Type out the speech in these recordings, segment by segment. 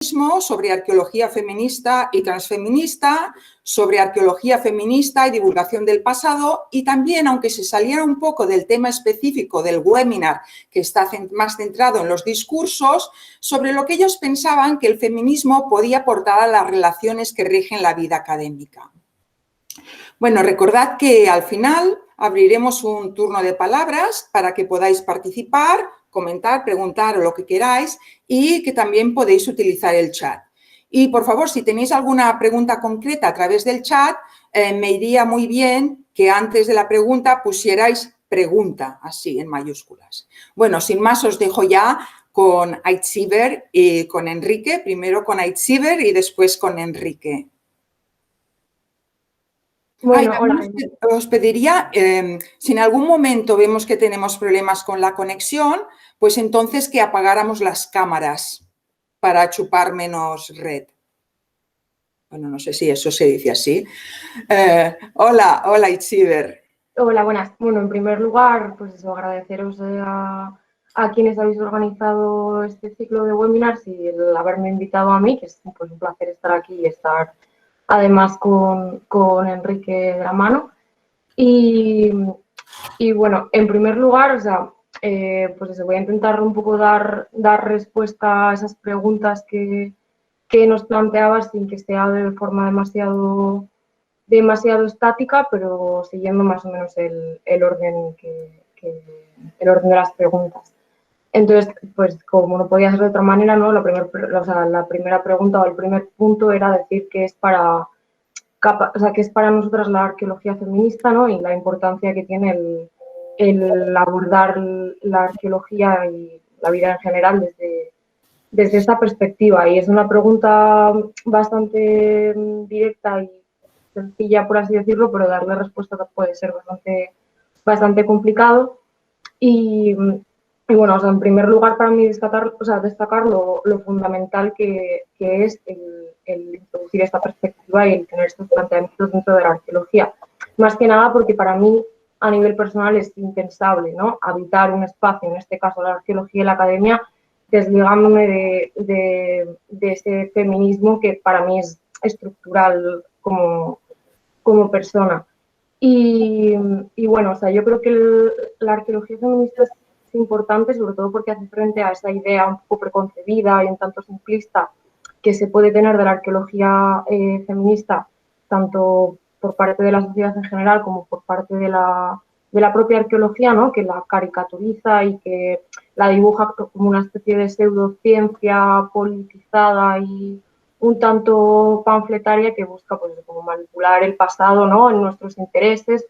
sobre arqueología feminista y transfeminista, sobre arqueología feminista y divulgación del pasado y también, aunque se saliera un poco del tema específico del webinar que está más centrado en los discursos, sobre lo que ellos pensaban que el feminismo podía aportar a las relaciones que rigen la vida académica. Bueno, recordad que al final abriremos un turno de palabras para que podáis participar, comentar, preguntar o lo que queráis y que también podéis utilizar el chat. Y, por favor, si tenéis alguna pregunta concreta a través del chat, me iría muy bien que antes de la pregunta pusierais pregunta, así, en mayúsculas. Bueno, sin más, os dejo ya con Aitziber y con Enrique. Primero con Aitziber y después con Enrique. Bueno, hola. Os pediría, si en algún momento vemos que tenemos problemas con la conexión, pues entonces que apagáramos las cámaras para chupar menos red. Bueno, no sé si eso se dice así. Hola Itziber. Hola, buenas. Bueno, en primer lugar, pues eso, agradeceros a quienes habéis organizado este ciclo de webinars y el haberme invitado a mí, que es pues, un placer estar aquí y estar además con Enrique de la mano. Y bueno, en primer lugar, o sea, pues eso, voy a intentar un poco dar respuesta a esas preguntas que nos planteabas sin que sea de forma demasiado estática, pero siguiendo más o menos el orden el orden de las preguntas. Entonces, pues como no podía ser de otra manera, ¿no? La primera pregunta o el primer punto era decir que es para nosotras la arqueología feminista, ¿no? Y la importancia que tiene el abordar la arqueología y la vida en general desde esta perspectiva. Y es una pregunta bastante directa y sencilla, por así decirlo, pero darle respuesta puede ser bastante complicado. Y bueno, o sea, en primer lugar, para mí destacar lo fundamental que es el introducir esta perspectiva y el tener estos planteamientos dentro de la arqueología. Más que nada porque para mí, a nivel personal, es impensable, ¿no? Habitar un espacio, en este caso la arqueología y la academia, desligándome de ese feminismo que para mí es estructural como persona. Y bueno, o sea, yo creo que la arqueología feminista es importante, sobre todo porque hace frente a esa idea un poco preconcebida y un tanto simplista que se puede tener de la arqueología feminista, tanto por parte de la sociedad en general como por parte de la propia arqueología, ¿no? Que la caricaturiza y que la dibuja como una especie de pseudociencia politizada y un tanto panfletaria que busca pues, como manipular el pasado, ¿no? En nuestros intereses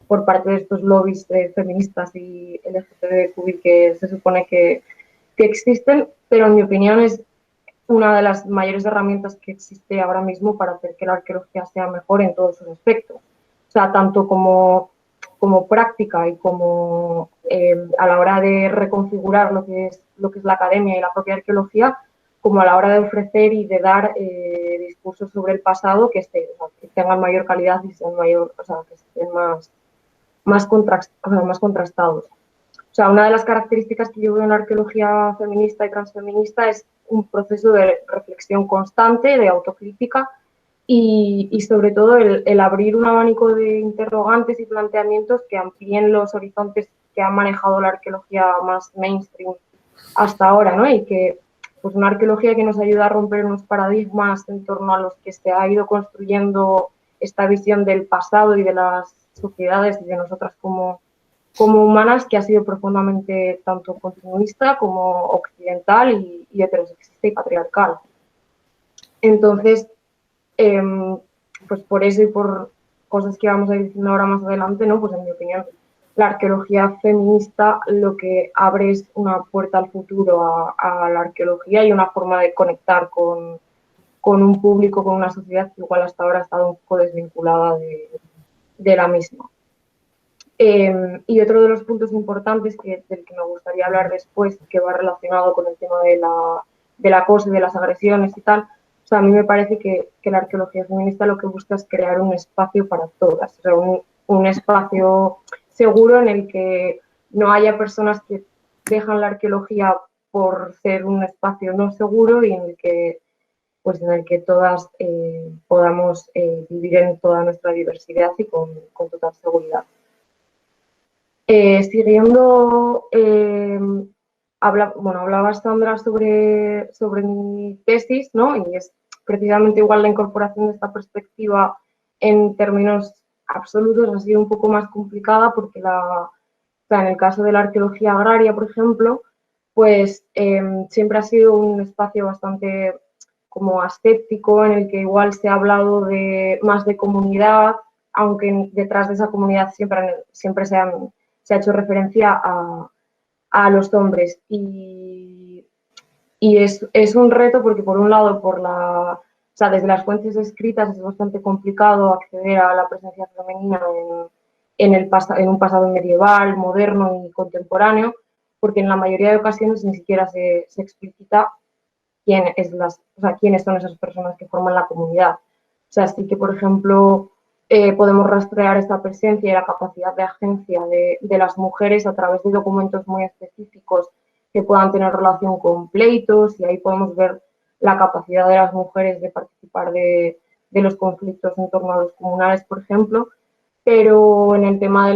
por parte de estos lobbies feministas y LGTBQI que se supone que existen, pero en mi opinión es una de las mayores herramientas que existe ahora mismo para hacer que la arqueología sea mejor en todos sus aspectos. O sea, tanto como práctica y como a la hora de reconfigurar lo que es la academia y la propia arqueología, como a la hora de ofrecer y de dar discursos sobre el pasado que tengan mayor calidad y sean que estén más contrastados. O sea, una de las características que yo veo en la arqueología feminista y transfeminista es un proceso de reflexión constante, de autocrítica y sobre todo el abrir un abanico de interrogantes y planteamientos que amplíen los horizontes que ha manejado la arqueología más mainstream hasta ahora, ¿no? Y que pues una arqueología que nos ayuda a romper unos paradigmas en torno a los que se ha ido construyendo esta visión del pasado y de las sociedades y de nosotras como humanas, que ha sido profundamente tanto continuista como occidental y heterosexista y patriarcal. Entonces, pues por eso y por cosas que vamos a ir diciendo ahora más adelante, ¿no? Pues en mi opinión, la arqueología feminista lo que abre es una puerta al futuro a la arqueología y una forma de conectar con un público, con una sociedad que igual hasta ahora ha estado un poco desvinculada de la misma. Y otro de los puntos importantes del que me gustaría hablar después, que va relacionado con el tema del acoso y de las agresiones y tal, o sea, a mí me parece que la arqueología feminista lo que busca es crear un espacio para todas, o sea, un espacio seguro en el que no haya personas que dejan la arqueología por ser un espacio no seguro y en el que, pues, en el que todas podamos vivir en toda nuestra diversidad y con total seguridad. Siguiendo, hablaba Sandra sobre mi tesis, ¿no? Y es precisamente igual la incorporación de esta perspectiva en términos absolutos ha sido un poco más complicada porque en el caso de la arqueología agraria, por ejemplo, pues siempre ha sido un espacio bastante como aséptico en el que igual se ha hablado más de comunidad, aunque detrás de esa comunidad siempre se ha hecho referencia a los hombres. Y es un reto porque, por un lado, desde las fuentes escritas es bastante complicado acceder a la presencia femenina en un pasado medieval, moderno y contemporáneo, porque en la mayoría de ocasiones ni siquiera se explicita quiénes son esas personas que forman la comunidad. O sea, sí que, por ejemplo, podemos rastrear esta presencia y la capacidad de agencia de las mujeres a través de documentos muy específicos que puedan tener relación con pleitos, y ahí podemos ver la capacidad de las mujeres de participar de los conflictos en torno a los comunales, por ejemplo, pero en el tema de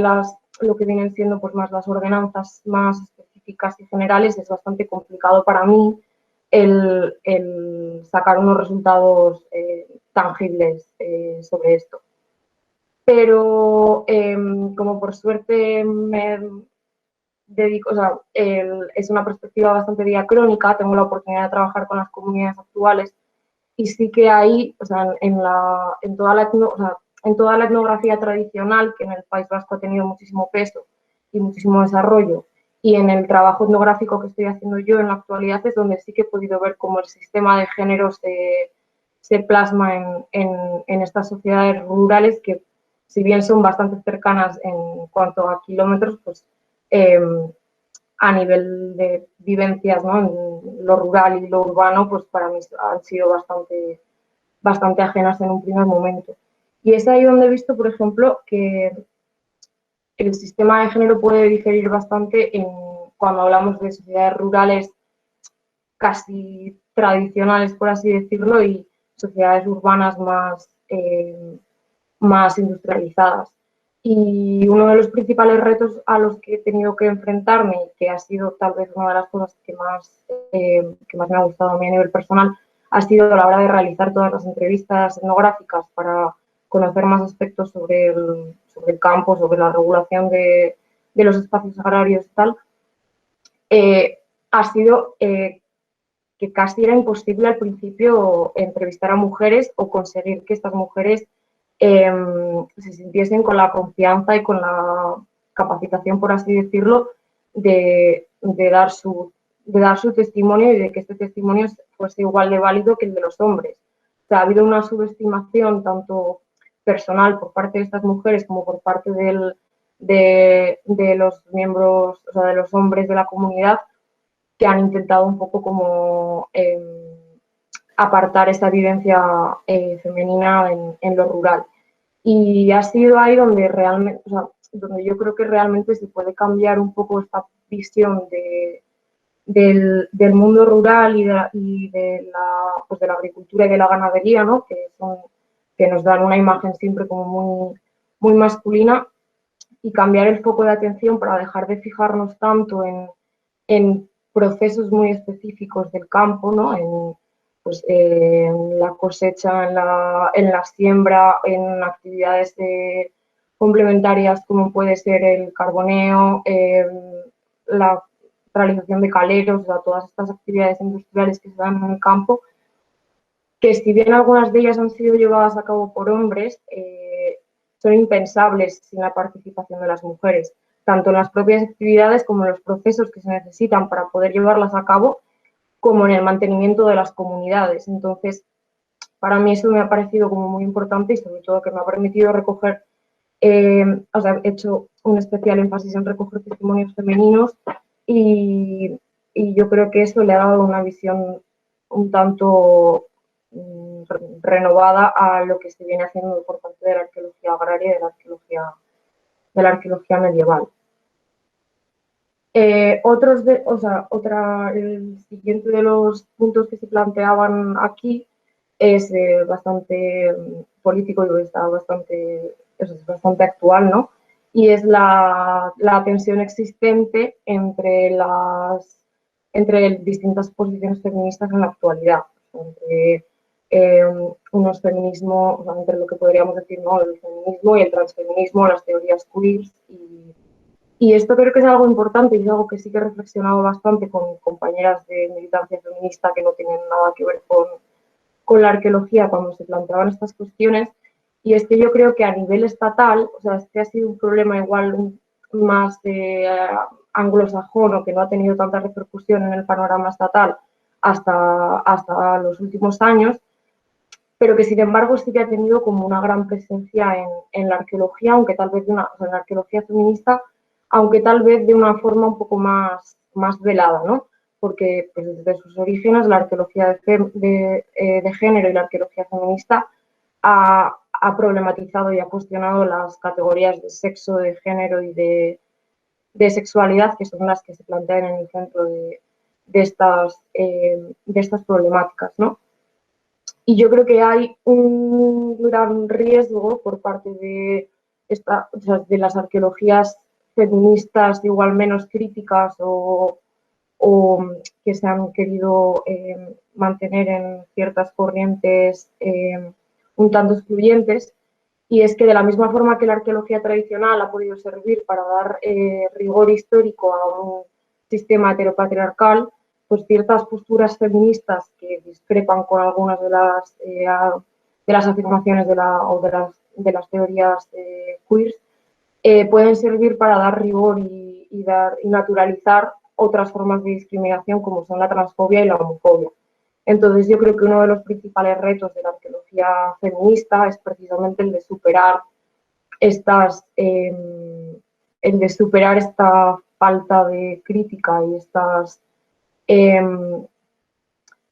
lo que vienen siendo pues más las ordenanzas más específicas y generales es bastante complicado para mí el sacar unos resultados tangibles sobre esto. Pero como por suerte me dedico, es una perspectiva bastante diacrónica, tengo la oportunidad de trabajar con las comunidades actuales y sí que ahí, en toda la etnografía tradicional, que en el País Vasco ha tenido muchísimo peso y muchísimo desarrollo, y en el trabajo etnográfico que estoy haciendo yo en la actualidad es donde sí que he podido ver cómo el sistema de género se plasma en estas sociedades rurales que, si bien son bastante cercanas en cuanto a kilómetros, pues a nivel de vivencias, ¿no? En lo rural y lo urbano, pues para mí han sido bastante ajenas en un primer momento. Y es ahí donde he visto, por ejemplo, que el sistema de género puede diferir bastante cuando hablamos de sociedades rurales casi tradicionales, por así decirlo, y sociedades urbanas más industrializadas. Y uno de los principales retos a los que he tenido que enfrentarme, y que ha sido tal vez una de las cosas que más me ha gustado a mí a nivel personal, ha sido a la hora de realizar todas las entrevistas etnográficas para conocer más aspectos sobre el campo, sobre la regulación de los espacios agrarios y tal, ha sido que casi era imposible al principio entrevistar a mujeres o conseguir que estas mujeres se sintiesen con la confianza y con la capacitación, por así decirlo, de dar su testimonio y de que este testimonio fuese igual de válido que el de los hombres. O sea, ha habido una subestimación tanto personal por parte de estas mujeres como por parte de los miembros, o sea, de los hombres de la comunidad, que han intentado un poco como apartar esta vivencia femenina en lo rural. Y ha sido ahí donde realmente, donde yo creo que realmente se puede cambiar un poco esta visión del mundo rural y de la agricultura y de la ganadería, ¿no? Que nos dan una imagen siempre como muy masculina, y cambiar el foco de atención para dejar de fijarnos tanto en procesos muy específicos del campo, ¿no? En la cosecha, en la siembra, en actividades complementarias como puede ser el carboneo, la realización de caleros, o sea, todas estas actividades industriales que se dan en el campo, que si bien algunas de ellas han sido llevadas a cabo por hombres, son impensables sin la participación de las mujeres, tanto en las propias actividades como en los procesos que se necesitan para poder llevarlas a cabo, como en el mantenimiento de las comunidades. Entonces, para mí eso me ha parecido como muy importante y sobre todo que me ha permitido recoger, he hecho un especial énfasis en recoger testimonios femeninos y yo creo que eso le ha dado una visión un tanto renovada a lo que se viene haciendo por parte de la arqueología agraria y de la arqueología medieval. El siguiente de los puntos que se planteaban aquí es bastante político y es bastante actual, ¿no? Y es la tensión existente entre distintas posiciones feministas en la actualidad, entre unos feminismos, o sea, entre lo que podríamos decir, ¿no?, el feminismo y el transfeminismo, las teorías queer. Y esto creo que es algo importante y es algo que sí que he reflexionado bastante con compañeras de militancia feminista que no tienen nada que ver con la arqueología cuando se planteaban estas cuestiones. Y es que yo creo que a nivel estatal, o sea, este ha sido un problema igual más anglosajón o que no ha tenido tanta repercusión en el panorama estatal hasta los últimos años, pero que sin embargo sí que ha tenido como una gran presencia en la arqueología, aunque tal vez en la arqueología feminista, aunque tal vez de una forma un poco más velada, ¿no? Porque pues, desde sus orígenes la arqueología de género y la arqueología feminista ha problematizado y ha cuestionado las categorías de sexo, de género y de sexualidad, que son las que se plantean en el centro de estas problemáticas, ¿no? Y yo creo que hay un gran riesgo por parte de las arqueologías feministas igual menos críticas o que se han querido mantener en ciertas corrientes un tanto excluyentes, y es que de la misma forma que la arqueología tradicional ha podido servir para dar rigor histórico a un sistema heteropatriarcal, pues ciertas posturas feministas que discrepan con algunas de las afirmaciones o de las teorías queer pueden servir para dar rigor y naturalizar otras formas de discriminación como son la transfobia y la homofobia. Entonces yo creo que uno de los principales retos de la arqueología feminista es precisamente el de superar esta falta de crítica y estas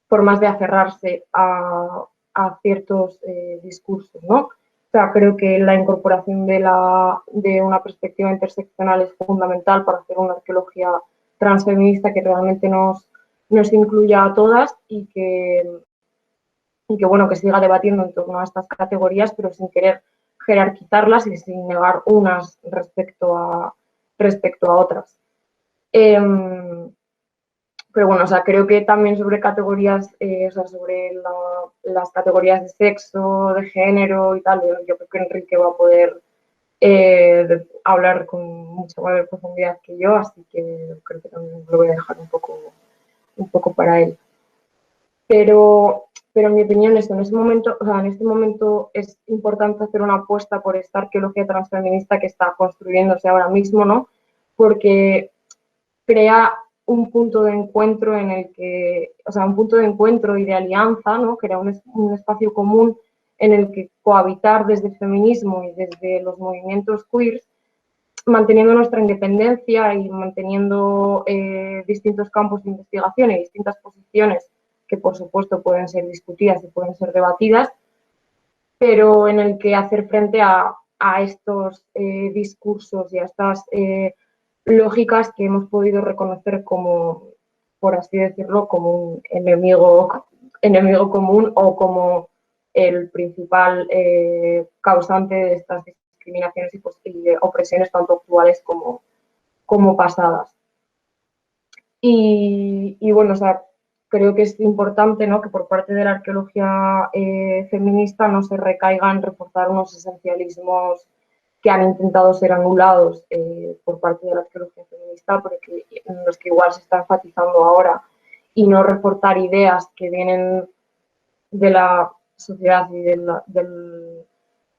formas de aferrarse a ciertos discursos, ¿no? O sea, creo que la incorporación de una perspectiva interseccional es fundamental para hacer una arqueología transfeminista que realmente nos incluya a todas y que bueno, que siga debatiendo en torno a estas categorías, pero sin querer jerarquizarlas y sin negar unas respecto a otras. Pero bueno, o sea, creo que también sobre categorías, sobre las categorías de sexo, de género y tal, yo creo que Enrique va a poder hablar con mucha mayor profundidad que yo, así que creo que también lo voy a dejar un poco para él. Pero en mi opinión, en este momento es importante hacer una apuesta por esta arqueología transfeminista que está construyéndose ahora mismo, ¿no? Porque crea un punto de encuentro un punto de encuentro y de alianza, ¿no? Crea un espacio común en el que cohabitar desde el feminismo y desde los movimientos queer, manteniendo nuestra independencia y manteniendo distintos campos de investigación y distintas posiciones que por supuesto pueden ser discutidas y pueden ser debatidas, pero en el que hacer frente a estos discursos y a estas lógicas que hemos podido reconocer como, por así decirlo, como un enemigo común o como el principal causante de estas discriminaciones y opresiones tanto actuales como pasadas. Y bueno, o sea, creo que es importante, ¿no?, que por parte de la arqueología feminista no se recaiga en reforzar unos esencialismos que han intentado ser anulados por parte de la arqueología feminista, porque en los que igual se está enfatizando ahora, y no reforzar ideas que vienen de la sociedad y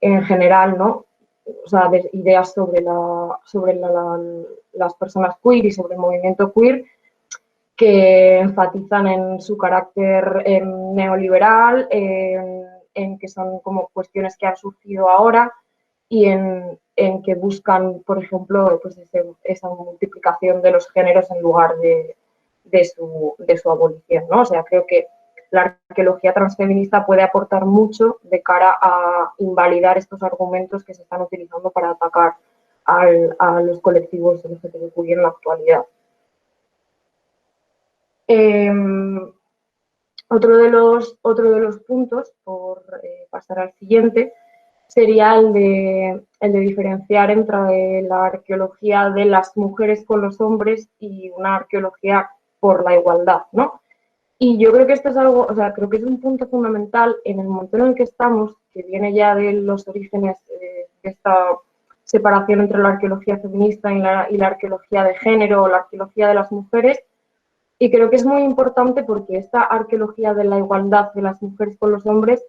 en general, ¿no? O sea, de ideas sobre las personas queer y sobre el movimiento queer, que enfatizan en su carácter neoliberal, en que son como cuestiones que han surgido ahora y en que buscan, por ejemplo, pues esa multiplicación de los géneros en lugar de su abolición, ¿no? O sea, creo que la arqueología transfeminista puede aportar mucho de cara a invalidar estos argumentos que se están utilizando para atacar a los colectivos LGTBI en la actualidad. Otro de los puntos, por pasar al siguiente, sería el de diferenciar entre la arqueología de las mujeres con los hombres y una arqueología por la igualdad, ¿no? Y yo creo que esto es algo, o sea, creo que es un punto fundamental en el momento en el que estamos, que viene ya de los orígenes de esta separación entre la arqueología feminista y la arqueología de género o la arqueología de las mujeres. Y creo que es muy importante porque esta arqueología de la igualdad de las mujeres con los hombres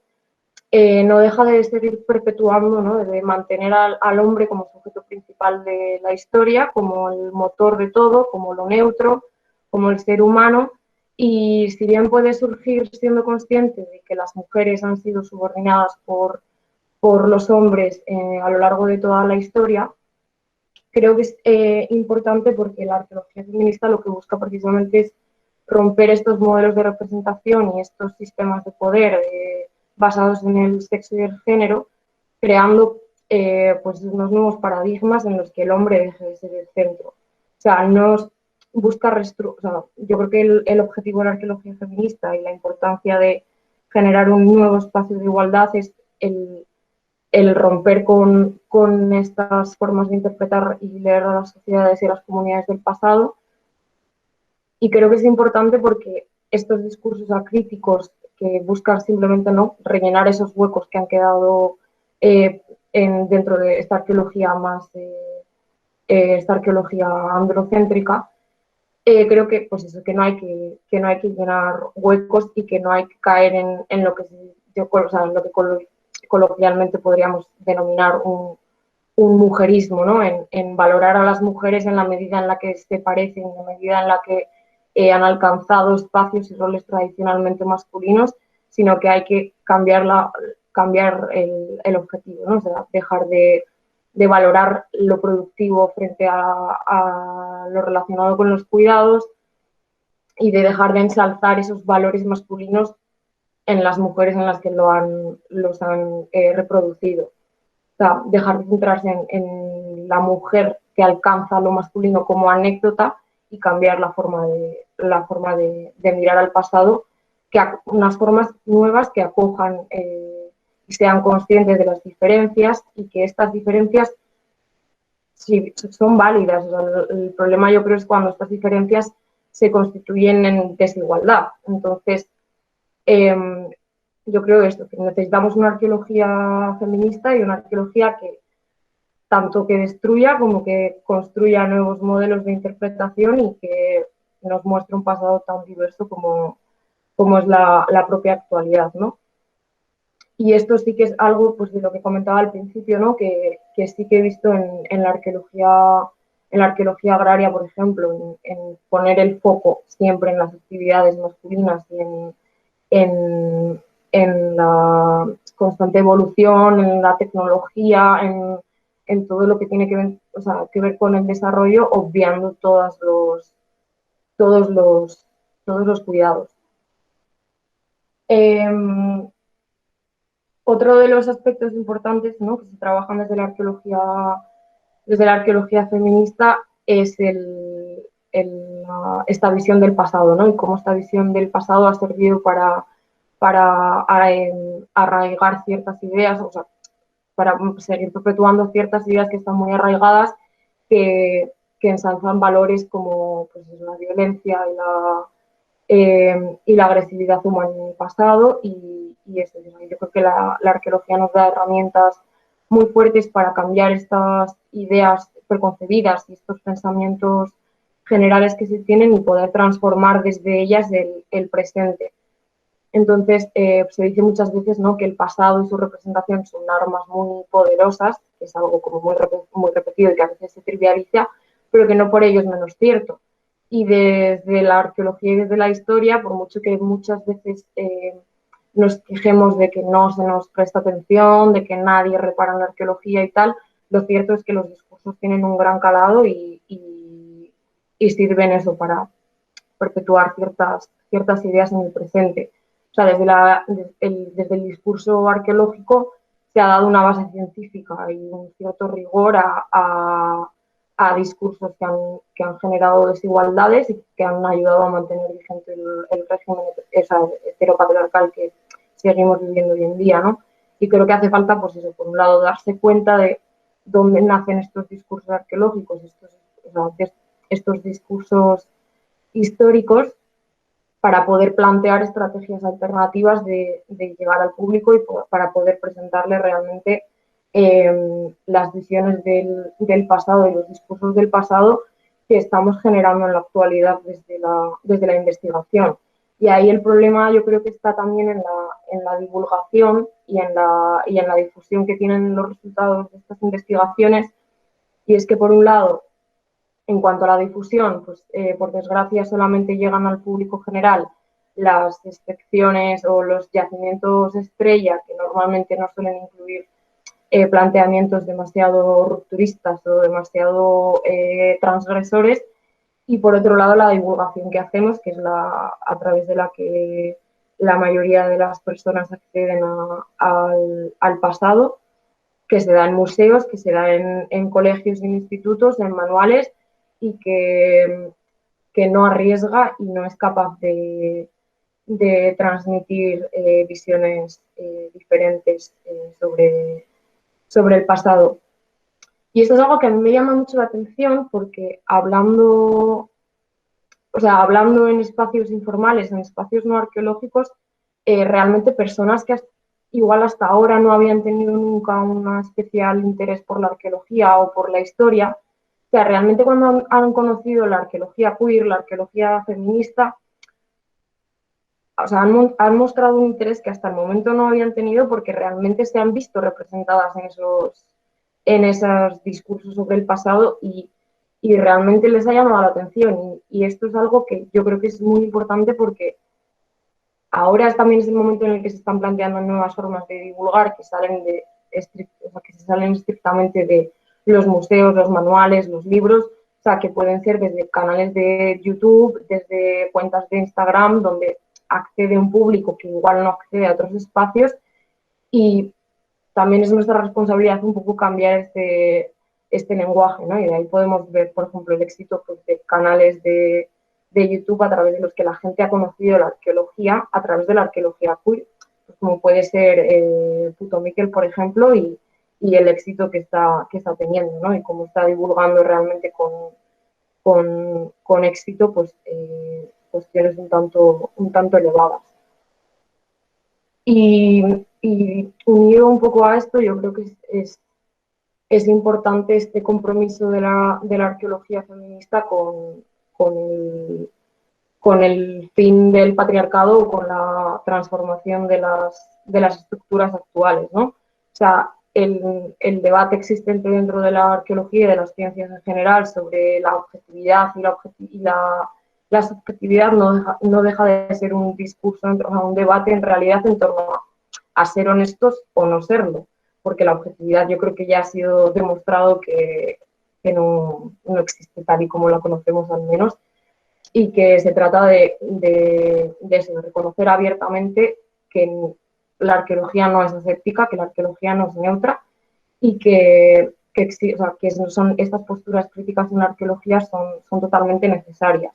no deja de seguir perpetuando, ¿no? De mantener al hombre como sujeto principal de la historia, como el motor de todo, como lo neutro, como el ser humano. Y si bien puede surgir siendo consciente de que las mujeres han sido subordinadas por los hombres a lo largo de toda la historia, creo que es importante porque la arqueología feminista lo que busca precisamente es romper estos modelos de representación y estos sistemas de poder basados en el sexo y el género, creando pues unos nuevos paradigmas en los que el hombre deje de ser el centro. O sea, no busca o sea, yo creo que el objetivo de la arqueología feminista y la importancia de generar un nuevo espacio de igualdad es el romper con estas formas de interpretar y leer a las sociedades y a las comunidades del pasado. Y creo que es importante porque estos discursos acríticos que buscan simplemente no rellenar esos huecos que han quedado dentro de esta arqueología más, esta arqueología androcéntrica, creo que, pues eso, que no hay que llenar huecos y que no hay que caer en lo que o sea, en lo que coloquialmente podríamos denominar un mujerismo, ¿no? En valorar a las mujeres en la medida en la que se parecen, en la medida en la que han alcanzado espacios y roles tradicionalmente masculinos, sino que hay que cambiar el objetivo, ¿no? O sea, dejar de valorar lo productivo frente a lo relacionado con los cuidados y de dejar de ensalzar esos valores masculinos en las mujeres en las que los han reproducido. O sea, dejar de centrarse en la mujer que alcanza lo masculino como anécdota y cambiar la forma de mirar al pasado, que unas formas nuevas que acojan y sean conscientes de las diferencias y que estas diferencias sí, son válidas. O sea, el problema yo creo es cuando estas diferencias se constituyen en desigualdad. Entonces, yo creo esto, que necesitamos una arqueología feminista y una arqueología que tanto que destruya como que construya nuevos modelos de interpretación y que nos muestre un pasado tan diverso como es la propia actualidad, ¿no? Y esto sí que es algo, pues, de lo que comentaba al principio, ¿no? Que sí que he visto en la arqueología agraria, por ejemplo, en poner el foco siempre en las actividades masculinas y en la constante evolución, en la tecnología, en todo lo que tiene que ver con el desarrollo, obviando todos los cuidados. Otro de los aspectos importantes, ¿no?, que se trabajan desde la arqueología feminista es esta visión del pasado, ¿no? Y cómo esta visión del pasado ha servido para arraigar ciertas ideas, o sea, para seguir perpetuando ciertas ideas que están muy arraigadas, que ensalzan valores como, pues, la violencia y la agresividad humana en el pasado. Y eso, yo creo que la arqueología nos da herramientas muy fuertes para cambiar estas ideas preconcebidas y estos pensamientos generales que se tienen y poder transformar desde ellas el presente. Entonces, se dice muchas veces, ¿no?, que el pasado y su representación son armas muy poderosas, que es algo como muy repetido y que a veces se trivializa, pero que no por ello es menos cierto. Y desde la arqueología y desde la historia, por mucho que muchas veces nos quejemos de que no se nos presta atención, de que nadie repara en la arqueología y tal, lo cierto es que los discursos tienen un gran calado y sirven eso para perpetuar ciertas ideas en el presente. O sea, desde el discurso arqueológico se ha dado una base científica y un cierto rigor a discursos que han generado desigualdades y que han ayudado a mantener vigente el régimen heteropatriarcal que seguimos viviendo hoy en día, ¿no? Y creo que hace falta, pues eso, por un lado, darse cuenta de dónde nacen estos discursos arqueológicos, estos discursos históricos, para poder plantear estrategias alternativas de llegar al público y para poder presentarle realmente las visiones del pasado y los discursos del pasado que estamos generando en la actualidad desde la investigación. Y ahí el problema yo creo que está también en la divulgación y en la difusión que tienen los resultados de estas investigaciones. Y es que, por un lado, en cuanto a la difusión, pues por desgracia solamente llegan al público general las excepciones o los yacimientos estrella, que normalmente no suelen incluir planteamientos demasiado rupturistas o demasiado transgresores. Y por otro lado, la divulgación que hacemos, que es a través de la que la mayoría de las personas acceden al pasado, que se da en museos, que se da en colegios y en institutos, en manuales, y que no arriesga y no es capaz de transmitir visiones diferentes sobre el pasado. Y esto es algo que a mí me llama mucho la atención porque hablando en espacios informales, en espacios no arqueológicos, realmente personas que igual hasta ahora no habían tenido nunca un especial interés por la arqueología o por la historia, o sea, realmente cuando han conocido la arqueología queer, la arqueología feminista, o sea, han mostrado un interés que hasta el momento no habían tenido porque realmente se han visto representadas en esos discursos sobre el pasado y realmente les ha llamado la atención. Y esto es algo que yo creo que es muy importante porque ahora también es el momento en el que se están planteando nuevas formas de divulgar que se salen estrictamente de los museos, los manuales, los libros, o sea, que pueden ser desde canales de YouTube, desde cuentas de Instagram, donde accede un público que igual no accede a otros espacios, y también es nuestra responsabilidad un poco cambiar este lenguaje, ¿no? Y de ahí podemos ver, por ejemplo, el éxito, pues, de canales de YouTube a través de los que la gente ha conocido la arqueología a través de la arqueología queer, pues como puede ser Puto Miquel, por ejemplo, y el éxito que está teniendo, ¿no? Y cómo está divulgando realmente con éxito, pues cuestiones un tanto elevadas. Y unido un poco a esto, yo creo que es importante este compromiso de la arqueología feminista con el fin del patriarcado o con la transformación de las estructuras actuales, ¿no? O sea, el debate existente dentro de la arqueología y de las ciencias en general sobre la objetividad y la subjetividad no deja de ser un discurso, un debate en realidad en torno a ser honestos o no serlo, porque la objetividad yo creo que ya ha sido demostrado que no existe tal y como la conocemos al menos, y que se trata de reconocer abiertamente que la arqueología no es aséptica, que la arqueología no es neutra y que estas posturas críticas en la arqueología son totalmente necesarias.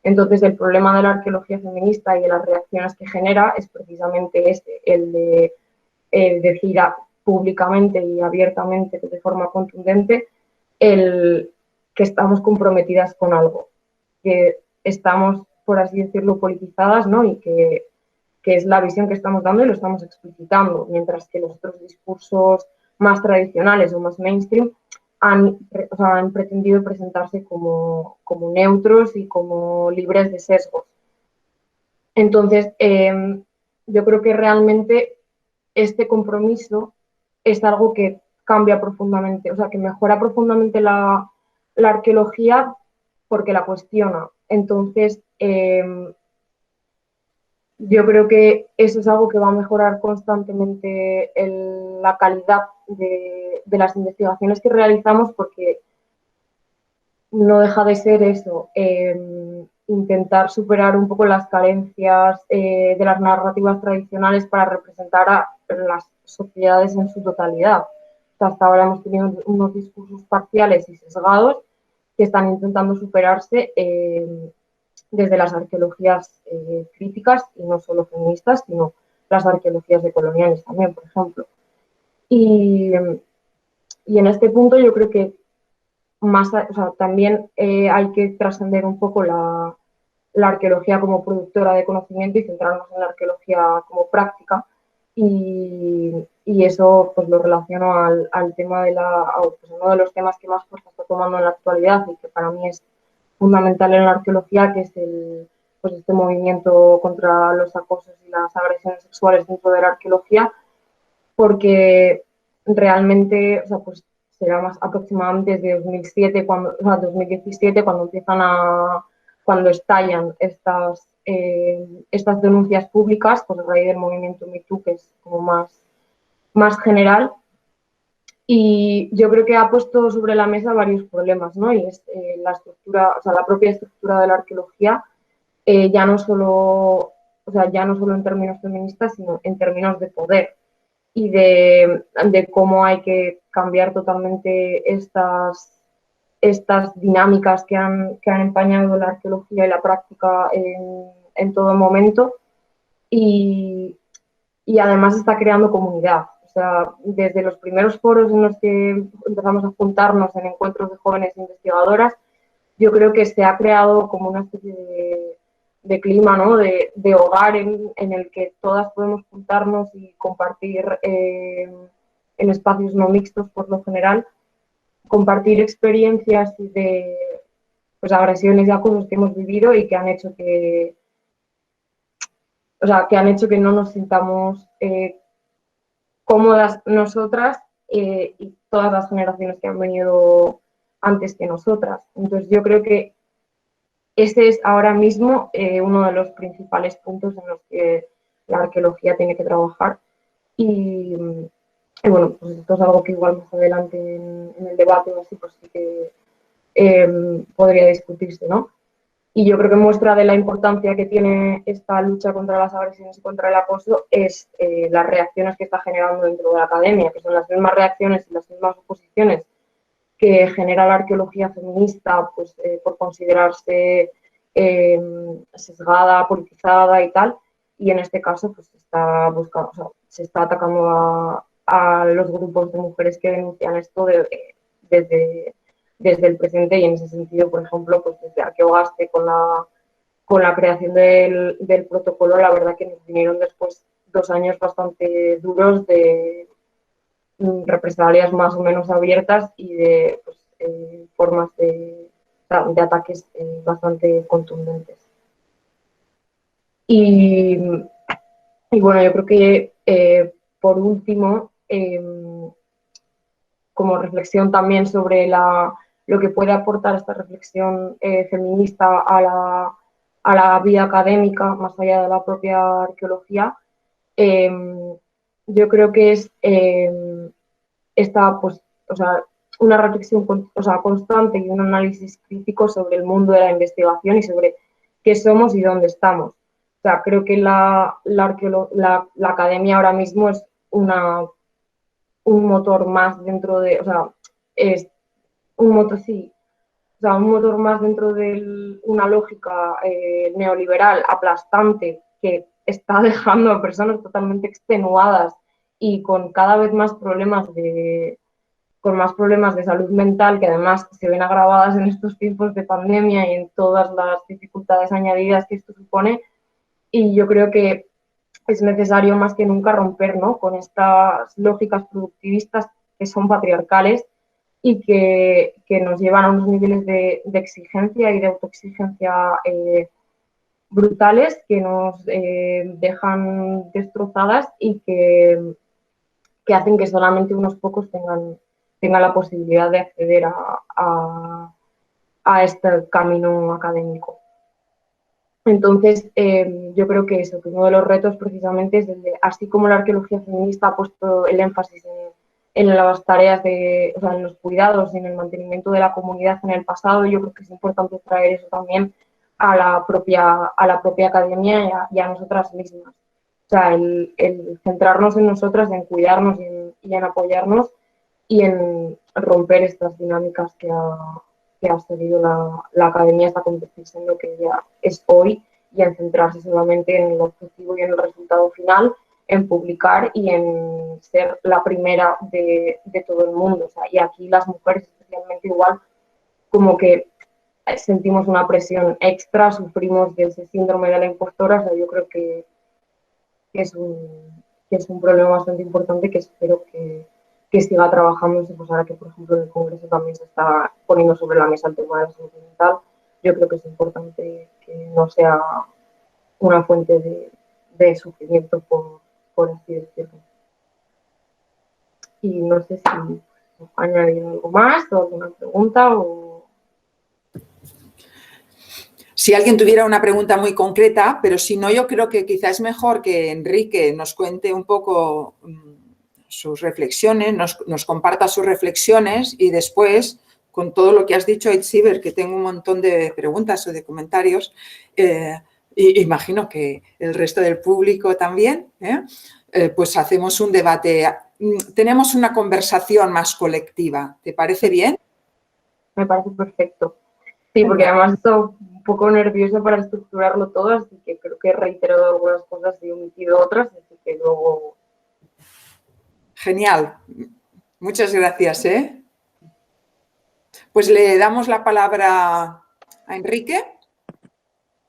Entonces, el problema de la arqueología feminista y de las reacciones que genera es precisamente el de decir públicamente y abiertamente, de forma contundente, que estamos comprometidas con algo, que estamos, por así decirlo, politizadas, ¿no? Y que es la visión que estamos dando y lo estamos explicitando, mientras que los otros discursos más tradicionales o más mainstream han pretendido presentarse como neutros y como libres de sesgos. Entonces, yo creo que realmente este compromiso es algo que cambia profundamente, o sea, que mejora profundamente la arqueología porque la cuestiona. Entonces, yo creo que eso es algo que va a mejorar constantemente la calidad de las investigaciones que realizamos, porque no deja de ser eso, intentar superar un poco las carencias de las narrativas tradicionales para representar a las sociedades en su totalidad. Hasta ahora hemos tenido unos discursos parciales y sesgados, que están intentando superarse desde las arqueologías críticas, y no solo feministas, sino las arqueologías decoloniales también, por ejemplo. Y en este punto yo creo que también hay que trascender un poco la arqueología como productora de conocimiento y centrarnos en la arqueología como práctica. Y eso pues lo relaciono al tema pues, uno de los temas que más fuerza está tomando en la actualidad y que para mí es fundamental en la arqueología, que es pues este movimiento contra los acosos y las agresiones sexuales dentro de la arqueología, porque realmente, o sea, pues será más aproximadamente desde 2007, 2017, cuando estallan estas denuncias públicas, pues a raíz del movimiento MeToo, que es como más general. Y yo creo que ha puesto sobre la mesa varios problemas, ¿no? Y es la estructura, o sea, la propia estructura de la arqueología, ya no solo en términos feministas, sino en términos de poder y de cómo hay que cambiar totalmente estas dinámicas que han empañado la arqueología y la práctica en todo momento. Y además está creando comunidad. O sea, desde los primeros foros en los que empezamos a juntarnos en encuentros de jóvenes investigadoras, yo creo que se ha creado como una especie de clima, ¿no? de hogar en el que todas podemos juntarnos y compartir en espacios no mixtos por lo general, compartir experiencias de pues, agresiones y acosos que hemos vivido y que han hecho que no nos sintamos cómodas nosotras y todas las generaciones que han venido antes que nosotras. Entonces yo creo que ese es ahora mismo uno de los principales puntos en los que la arqueología tiene que trabajar. Y bueno, pues esto es algo que igual más adelante en el debate o así, pues sí que podría discutirse, ¿no? Y yo creo que muestra de la importancia que tiene esta lucha contra las agresiones y contra el acoso es las reacciones que está generando dentro de la academia, que son las mismas reacciones y las mismas oposiciones que genera la arqueología feminista, pues por considerarse sesgada, politizada y tal. Y en este caso, pues se está atacando a los grupos de mujeres que denuncian esto desde el presente, y en ese sentido, por ejemplo, pues desde Arqueogaste con la creación del protocolo, la verdad que nos vinieron después 2 años bastante duros de represalias más o menos abiertas y de pues, formas de ataques bastante contundentes. Y bueno, yo creo que por último, como reflexión también sobre lo que puede aportar esta reflexión feminista a la vida académica, más allá de la propia arqueología, yo creo que es pues, una reflexión constante y un análisis crítico sobre el mundo de la investigación y sobre qué somos y dónde estamos. O sea, creo que la academia ahora mismo es un motor más dentro de, es un motor, sí, un motor más dentro de una lógica neoliberal aplastante que está dejando a personas totalmente extenuadas y con cada vez más problemas de salud mental, que además se ven agravadas en estos tiempos de pandemia y en todas las dificultades añadidas que esto supone. Y yo creo que es necesario más que nunca romper, ¿no?, con estas lógicas productivistas que son patriarcales y que nos llevan a unos niveles de exigencia y de autoexigencia brutales, que nos dejan destrozadas y que hacen que solamente unos pocos tengan la posibilidad de acceder a este camino académico. Entonces, yo creo que eso, que uno de los retos precisamente es así como la arqueología feminista ha puesto el énfasis en las tareas en los cuidados y en el mantenimiento de la comunidad en el pasado, yo creo que es importante traer eso también a la propia academia y a nosotras mismas. O sea, el centrarnos en nosotras, en cuidarnos y en apoyarnos y en romper estas dinámicas que que ha seguido la academia hasta convertirse en lo que ya es hoy y en centrarse solamente en el objetivo y en el resultado final, en publicar y en ser la primera de todo el mundo. O sea, y aquí las mujeres especialmente igual como que sentimos una presión extra, sufrimos de ese síndrome de la impostora. O sea, yo creo que es un problema bastante importante que espero que siga trabajándose, pues ahora que, por ejemplo, en el Congreso también se está poniendo sobre la mesa el tema de la salud mental. Yo creo que es importante que no sea una fuente de sufrimiento, por así decirlo. Y no sé si añadir algo más o alguna pregunta o... Si alguien tuviera una pregunta muy concreta, pero si no, yo creo que quizás es mejor que Enrique nos cuente un poco sus reflexiones, nos comparta sus reflexiones y después, con todo lo que has dicho, Itziber, que tengo un montón de preguntas o de comentarios, y imagino que el resto del público también, pues hacemos un debate, tenemos una conversación más colectiva. ¿Te parece bien? Me parece perfecto. Sí, porque además estoy un poco nerviosa para estructurarlo todo, así que creo que he reiterado algunas cosas y omitido otras, así que luego... Genial. Muchas gracias, ¿eh? Pues le damos la palabra a Enrique.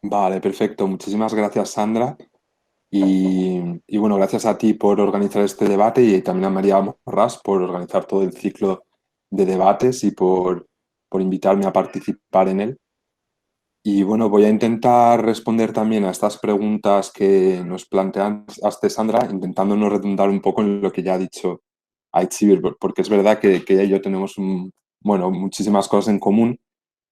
Vale, perfecto. Muchísimas gracias, Sandra. Y bueno, gracias a ti por organizar este debate y también a María Morras por organizar todo el ciclo de debates y por invitarme a participar en él. Y bueno, voy a intentar responder también a estas preguntas que nos planteaste, Sandra, intentando no redundar un poco en lo que ya ha dicho Aitzibir, porque es verdad que ella y yo tenemos bueno, muchísimas cosas en común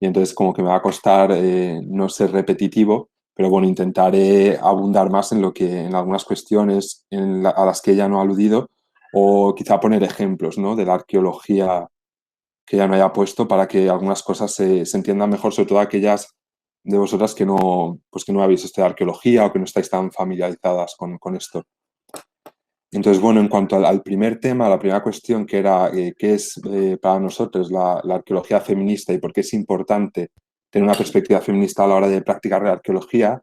y entonces como que me va a costar no ser repetitivo, pero bueno, intentaré abundar más en en algunas cuestiones a las que ella no ha aludido o quizá poner ejemplos, ¿no?, de la arqueología que ella no haya puesto para que algunas cosas se entiendan mejor, sobre todo aquellas de vosotras que pues que no habéis estudiado arqueología o que no estáis tan familiarizadas con esto. Entonces, bueno, en cuanto al primer tema, la primera cuestión que era qué es para nosotros la arqueología feminista y por qué es importante tener una perspectiva feminista a la hora de practicar la arqueología,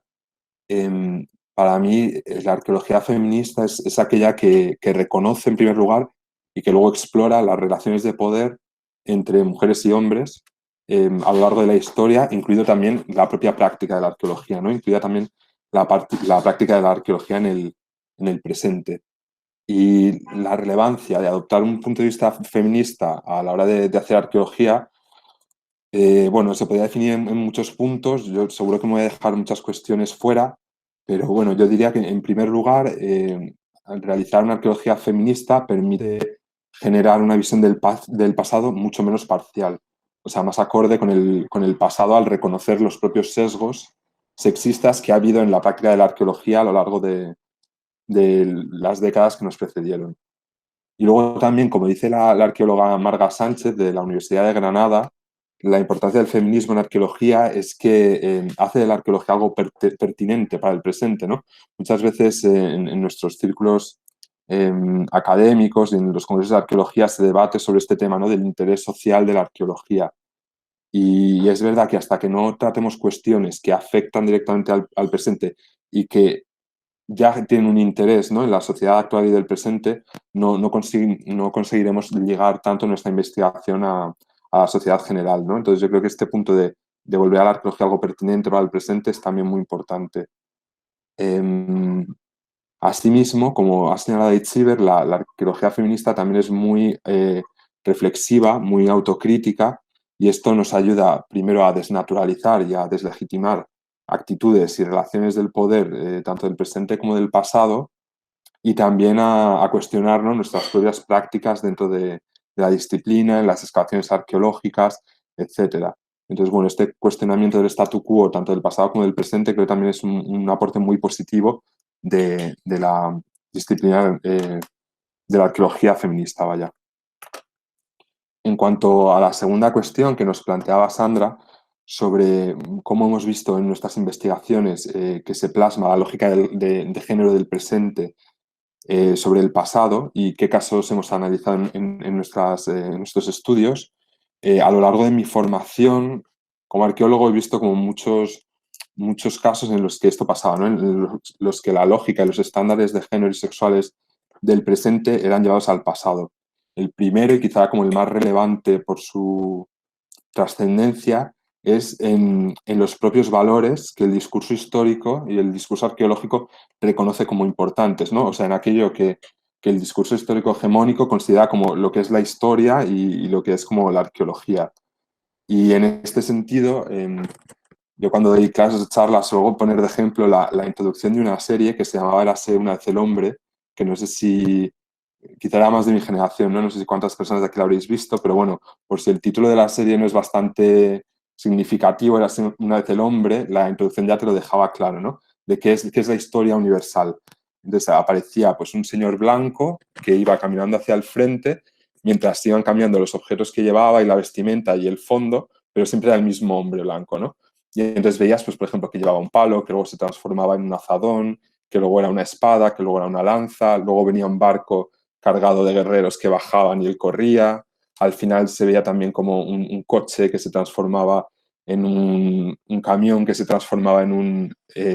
para mí la arqueología feminista es aquella que reconoce en primer lugar y que luego explora las relaciones de poder entre mujeres y hombres a lo largo de la historia, incluido también la propia práctica de la arqueología, ¿no? Incluida también la práctica de la arqueología en el presente. Y la relevancia de adoptar un punto de vista feminista a la hora de hacer arqueología, bueno, se podría definir en muchos puntos. Yo seguro que me voy a dejar muchas cuestiones fuera, pero bueno, yo diría que en primer lugar, al realizar una arqueología feminista permite generar una visión del pasado mucho menos parcial, o sea, más acorde con el pasado al reconocer los propios sesgos sexistas que ha habido en la práctica de la arqueología a lo largo de las décadas que nos precedieron. Y luego también, como dice la arqueóloga Marga Sánchez de la Universidad de Granada, la importancia del feminismo en arqueología es que hace de la arqueología algo pertinente para el presente, ¿no? Muchas veces en nuestros círculos académicos y en los congresos de arqueología se debate sobre este tema, ¿no?, del interés social de la arqueología. Y es verdad que hasta que no tratemos cuestiones que afectan directamente al presente y que ya tienen un interés, ¿no?, en la sociedad actual y del presente, no conseguiremos llegar tanto en nuestra investigación a la sociedad general, ¿no? Entonces yo creo que este punto de volver a la arqueología algo pertinente para el presente es también muy importante. Asimismo, como ha señalado Itziber, la arqueología feminista también es muy reflexiva, muy autocrítica, y esto nos ayuda primero a desnaturalizar y a deslegitimar actitudes y relaciones del poder, tanto del presente como del pasado, y también a cuestionarnos nuestras propias prácticas dentro de la disciplina, en las excavaciones arqueológicas, etc. Entonces, bueno, este cuestionamiento del statu quo, tanto del pasado como del presente, creo que también es un aporte muy positivo de la disciplina de la arqueología feminista, vaya. En cuanto a la segunda cuestión que nos planteaba Sandra, sobre cómo hemos visto en nuestras investigaciones que se plasma la lógica de género del presente sobre el pasado y qué casos hemos analizado en nuestros estudios, a lo largo de mi formación como arqueólogo he visto como muchos casos en los que esto pasaba, ¿no? En los que la lógica y los estándares de género y sexuales del presente eran llevados al pasado. El primero, y quizá como el más relevante por su trascendencia, es en los propios valores que el discurso histórico y el discurso arqueológico reconoce como importantes, ¿no? O sea, en aquello que el discurso histórico hegemónico considera como lo que es la historia y lo que es como la arqueología. Y en este sentido, yo cuando doy clases, charlas, suelo poner de ejemplo la introducción de una serie que se llamaba Érase una vez el hombre, que no sé si, quizá era más de mi generación, ¿no? No sé si cuántas personas de aquí la habréis visto, pero bueno, por si el título de la serie no es bastante significativo, Érase una vez el hombre, la introducción ya te lo dejaba claro, ¿no? De qué es la historia universal. Entonces aparecía pues un señor blanco que iba caminando hacia el frente mientras iban cambiando los objetos que llevaba y la vestimenta y el fondo, pero siempre era el mismo hombre blanco, ¿no? Y entonces veías, pues, por ejemplo, que llevaba un palo, que luego se transformaba en un azadón, que luego era una espada, que luego era una lanza, luego venía un barco cargado de guerreros que bajaban y él corría. Al final se veía también como un coche que se transformaba en un camión que se transformaba en un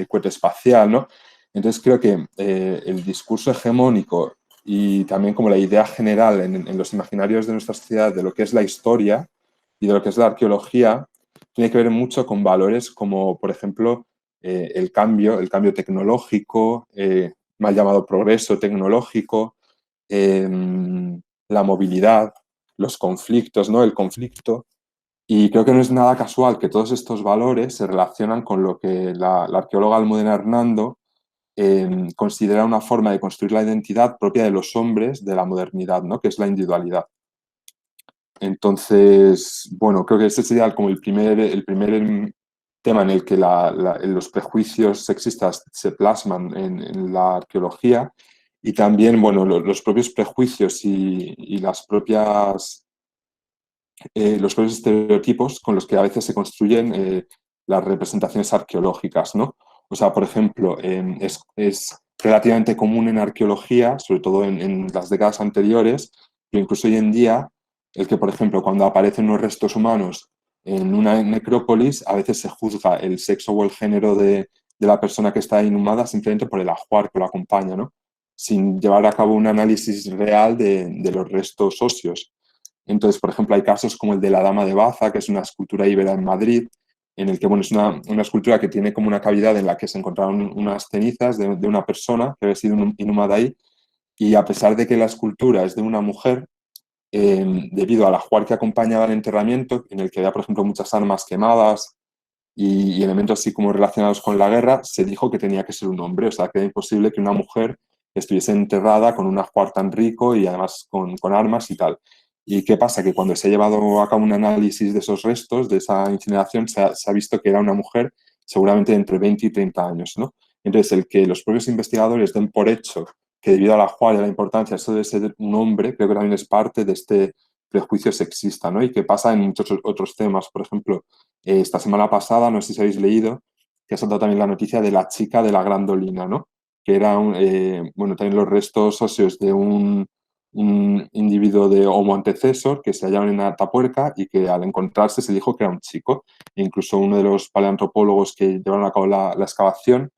cohete espacial, ¿no? Entonces creo que el discurso hegemónico y también como la idea general en los imaginarios de nuestra sociedad de lo que es la historia y de lo que es la arqueología tiene que ver mucho con valores como, por ejemplo, el cambio tecnológico, mal llamado progreso tecnológico, la movilidad, los conflictos, ¿no? El conflicto. Y creo que no es nada casual que todos estos valores se relacionan con lo que la arqueóloga Almudena Hernando considera una forma de construir la identidad propia de los hombres de la modernidad, ¿no? Que es la individualidad. Entonces, bueno, creo que ese sería como el primer tema en el que los prejuicios sexistas se plasman en la arqueología y también, bueno, los propios prejuicios y los propios estereotipos con los que a veces se construyen las representaciones arqueológicas, ¿no? O sea, por ejemplo, es relativamente común en arqueología, sobre todo en las décadas anteriores, pero incluso hoy en día, el que, por ejemplo, cuando aparecen unos restos humanos en una necrópolis, a veces se juzga el sexo o el género de la persona que está inhumada simplemente por el ajuar que lo acompaña, ¿no? Sin llevar a cabo un análisis real de los restos óseos. Entonces, por ejemplo, hay casos como el de la Dama de Baza, que es una escultura íbera en Madrid, en el que, bueno, es una escultura que tiene como una cavidad en la que se encontraron unas cenizas de una persona que había sido inhumada ahí, y a pesar de que la escultura es de una mujer, debido al ajuar que acompañaba el enterramiento, en el que había, por ejemplo, muchas armas quemadas y elementos así como relacionados con la guerra, se dijo que tenía que ser un hombre, o sea, que era imposible que una mujer estuviese enterrada con un ajuar tan rico y además con armas y tal. ¿Y qué pasa? Que cuando se ha llevado a cabo un análisis de esos restos, de esa incineración, se ha visto que era una mujer seguramente de entre 20 y 30 años, ¿no? Entonces, el que los propios investigadores den por hecho que debido al ajuar y a la importancia eso de ser un hombre, creo que también es parte de este prejuicio sexista, ¿no? Y que pasa en muchos otros temas. Por ejemplo, esta semana pasada, no sé si habéis leído, que ha saltado también la noticia de la chica de la Grandolina, ¿no? Que era, bueno, también los restos óseos de un individuo de Homo antecesor que se hallaron en Atapuerca y que al encontrarse se dijo que era un chico. E incluso uno de los paleantropólogos que llevaron a cabo la excavación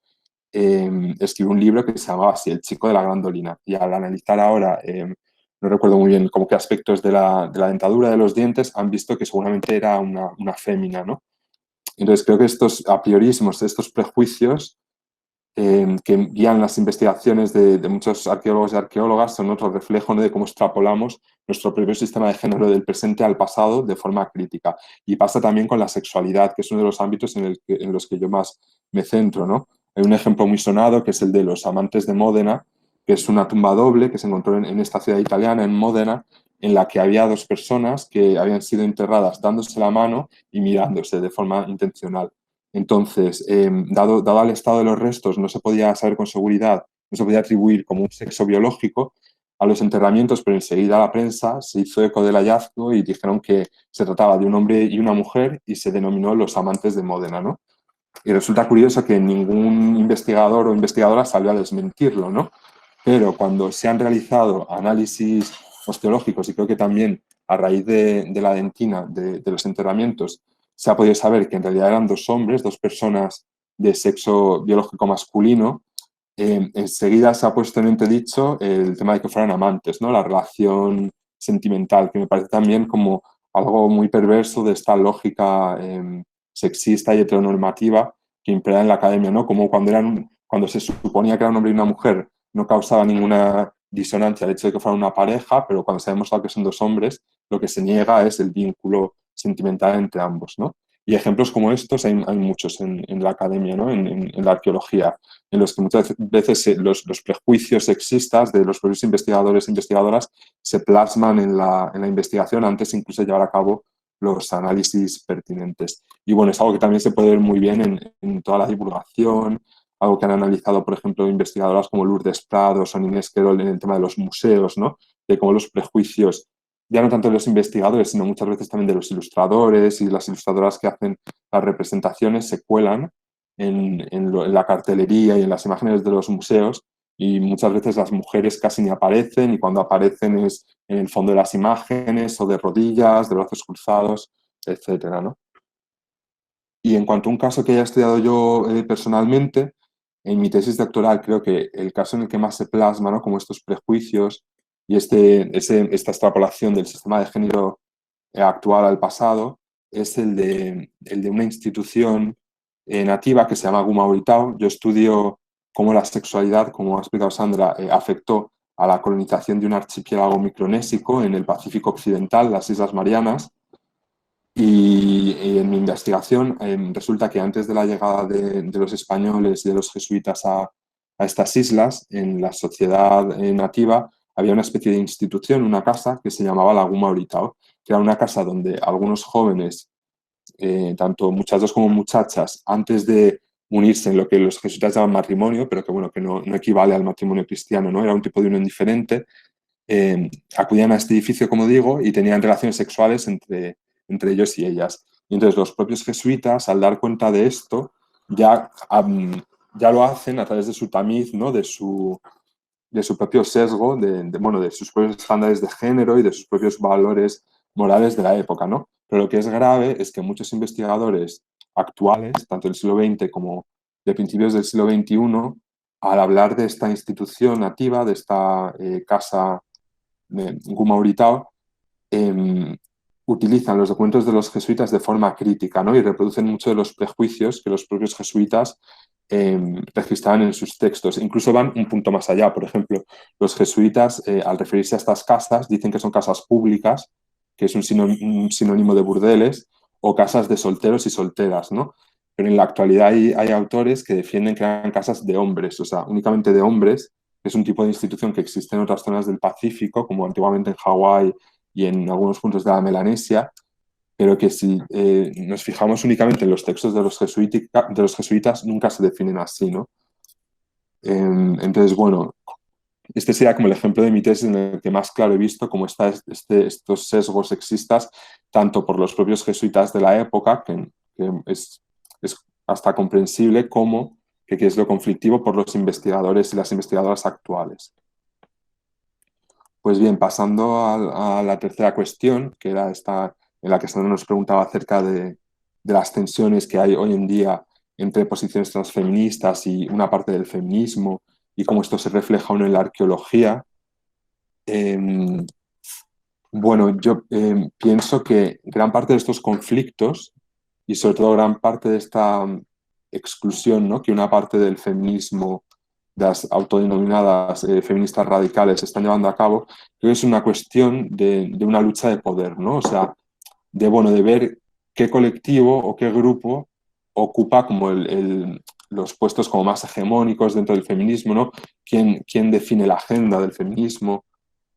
escribió un libro que se llamaba así, El chico de la Grandolina. Y al analizar ahora, no recuerdo muy bien como qué aspectos de la dentadura de los dientes, han visto que seguramente era una fémina, ¿no? Entonces creo que estos apriorismos, estos prejuicios que guían las investigaciones de muchos arqueólogos y arqueólogas son otro reflejo, ¿no?, de cómo extrapolamos nuestro propio sistema de género del presente al pasado de forma crítica. Y pasa también con la sexualidad, que es uno de los ámbitos en los que yo más me centro, ¿no? Hay un ejemplo muy sonado que es el de los amantes de Módena, que es una tumba doble que se encontró en esta ciudad italiana, en Módena, en la que había dos personas que habían sido enterradas dándose la mano y mirándose de forma intencional. Entonces, dado el estado de los restos, no se podía saber con seguridad, no se podía atribuir como un sexo biológico a los enterramientos, pero enseguida la prensa se hizo eco del hallazgo y dijeron que se trataba de un hombre y una mujer y se denominó los amantes de Módena, ¿no? Y resulta curioso que ningún investigador o investigadora salió a desmentirlo, ¿no? Pero cuando se han realizado análisis osteológicos y creo que también a raíz de la dentina, de los enterramientos, se ha podido saber que en realidad eran dos hombres, dos personas de sexo biológico masculino, enseguida se ha puesto en entredicho el tema de que fueran amantes, ¿no? La relación sentimental, que me parece también como algo muy perverso de esta lógica sexista y heteronormativa que impera en la academia, ¿no? Como cuando se suponía que era un hombre y una mujer no causaba ninguna disonancia el hecho de que fueran una pareja, pero cuando se ha demostrado que son dos hombres, lo que se niega es el vínculo sentimental entre ambos, ¿no? Y ejemplos como estos hay muchos en la academia, ¿no? En la arqueología, en los que muchas veces los prejuicios sexistas de los propios investigadores e investigadoras se plasman en la investigación antes incluso de llevar a cabo los análisis pertinentes. Y bueno, es algo que también se puede ver muy bien en toda la divulgación, algo que han analizado, por ejemplo, investigadoras como Lourdes Prados o Inés Querol en el tema de los museos, ¿no? De cómo los prejuicios, ya no tanto de los investigadores, sino muchas veces también de los ilustradores y las ilustradoras que hacen las representaciones, se cuelan en la cartelería y en las imágenes de los museos, y muchas veces las mujeres casi ni aparecen, y cuando aparecen es en el fondo de las imágenes o de rodillas, de brazos cruzados, etcétera, ¿no? Y en cuanto a un caso que haya estudiado yo personalmente, en mi tesis doctoral creo que el caso en el que más se plasma, ¿no? Como estos prejuicios y esta extrapolación del sistema de género actual al pasado, es el de una institución nativa que se llama Gumaoritao. Yo estudio cómo la sexualidad, como ha explicado Sandra, afectó a la colonización de un archipiélago micronésico en el Pacífico Occidental, las Islas Marianas. Y en mi investigación resulta que antes de la llegada de los españoles y de los jesuitas a estas islas, en la sociedad nativa había una especie de institución, una casa que se llamaba la Gumaoritao, que era una casa donde algunos jóvenes, tanto muchachos como muchachas, antes de unirse en lo que los jesuitas llaman matrimonio, pero que, bueno, que no equivale al matrimonio cristiano, ¿no? Era un tipo de unión diferente, acudían a este edificio, como digo, y tenían relaciones sexuales entre ellos y ellas. Y entonces los propios jesuitas, al dar cuenta de esto, ya lo hacen a través de su tamiz, ¿no? de su propio sesgo, de sus propios estándares de género y de sus propios valores morales de la época, ¿no? Pero lo que es grave es que muchos investigadores actuales, tanto del siglo XX como de principios del siglo XXI, al hablar de esta institución nativa, de esta casa de Gumaoritao, utilizan los documentos de los jesuitas de forma crítica, ¿no? Y reproducen muchos de los prejuicios que los propios jesuitas registraban en sus textos. Incluso van un punto más allá. Por ejemplo, los jesuitas, al referirse a estas casas, dicen que son casas públicas, que es un sinónimo de burdeles, o casas de solteros y solteras, ¿no? Pero en la actualidad hay autores que defienden que eran casas de hombres, o sea, únicamente de hombres, que es un tipo de institución que existe en otras zonas del Pacífico, como antiguamente en Hawái y en algunos puntos de la Melanesia, pero que si nos fijamos únicamente en los textos de los jesuitas, nunca se definen así, ¿no? Entonces, bueno, este sería como el ejemplo de mi tesis en el que más claro he visto cómo están estos sesgos sexistas, tanto por los propios jesuitas de la época, que es hasta comprensible, como que es lo conflictivo por los investigadores y las investigadoras actuales. Pues bien, pasando a la tercera cuestión, que era esta en la que Sandra nos preguntaba acerca de las tensiones que hay hoy en día entre posiciones transfeministas y una parte del feminismo, y cómo esto se refleja en la arqueología. Bueno, yo pienso que gran parte de estos conflictos, y sobre todo gran parte de esta exclusión, ¿no? Que una parte del feminismo, de las autodenominadas feministas radicales, están llevando a cabo, creo que es una cuestión de una lucha de poder, ¿no? O sea, de ver qué colectivo o qué grupo ocupa como los puestos como más hegemónicos dentro del feminismo, ¿no? ¿Quién define la agenda del feminismo?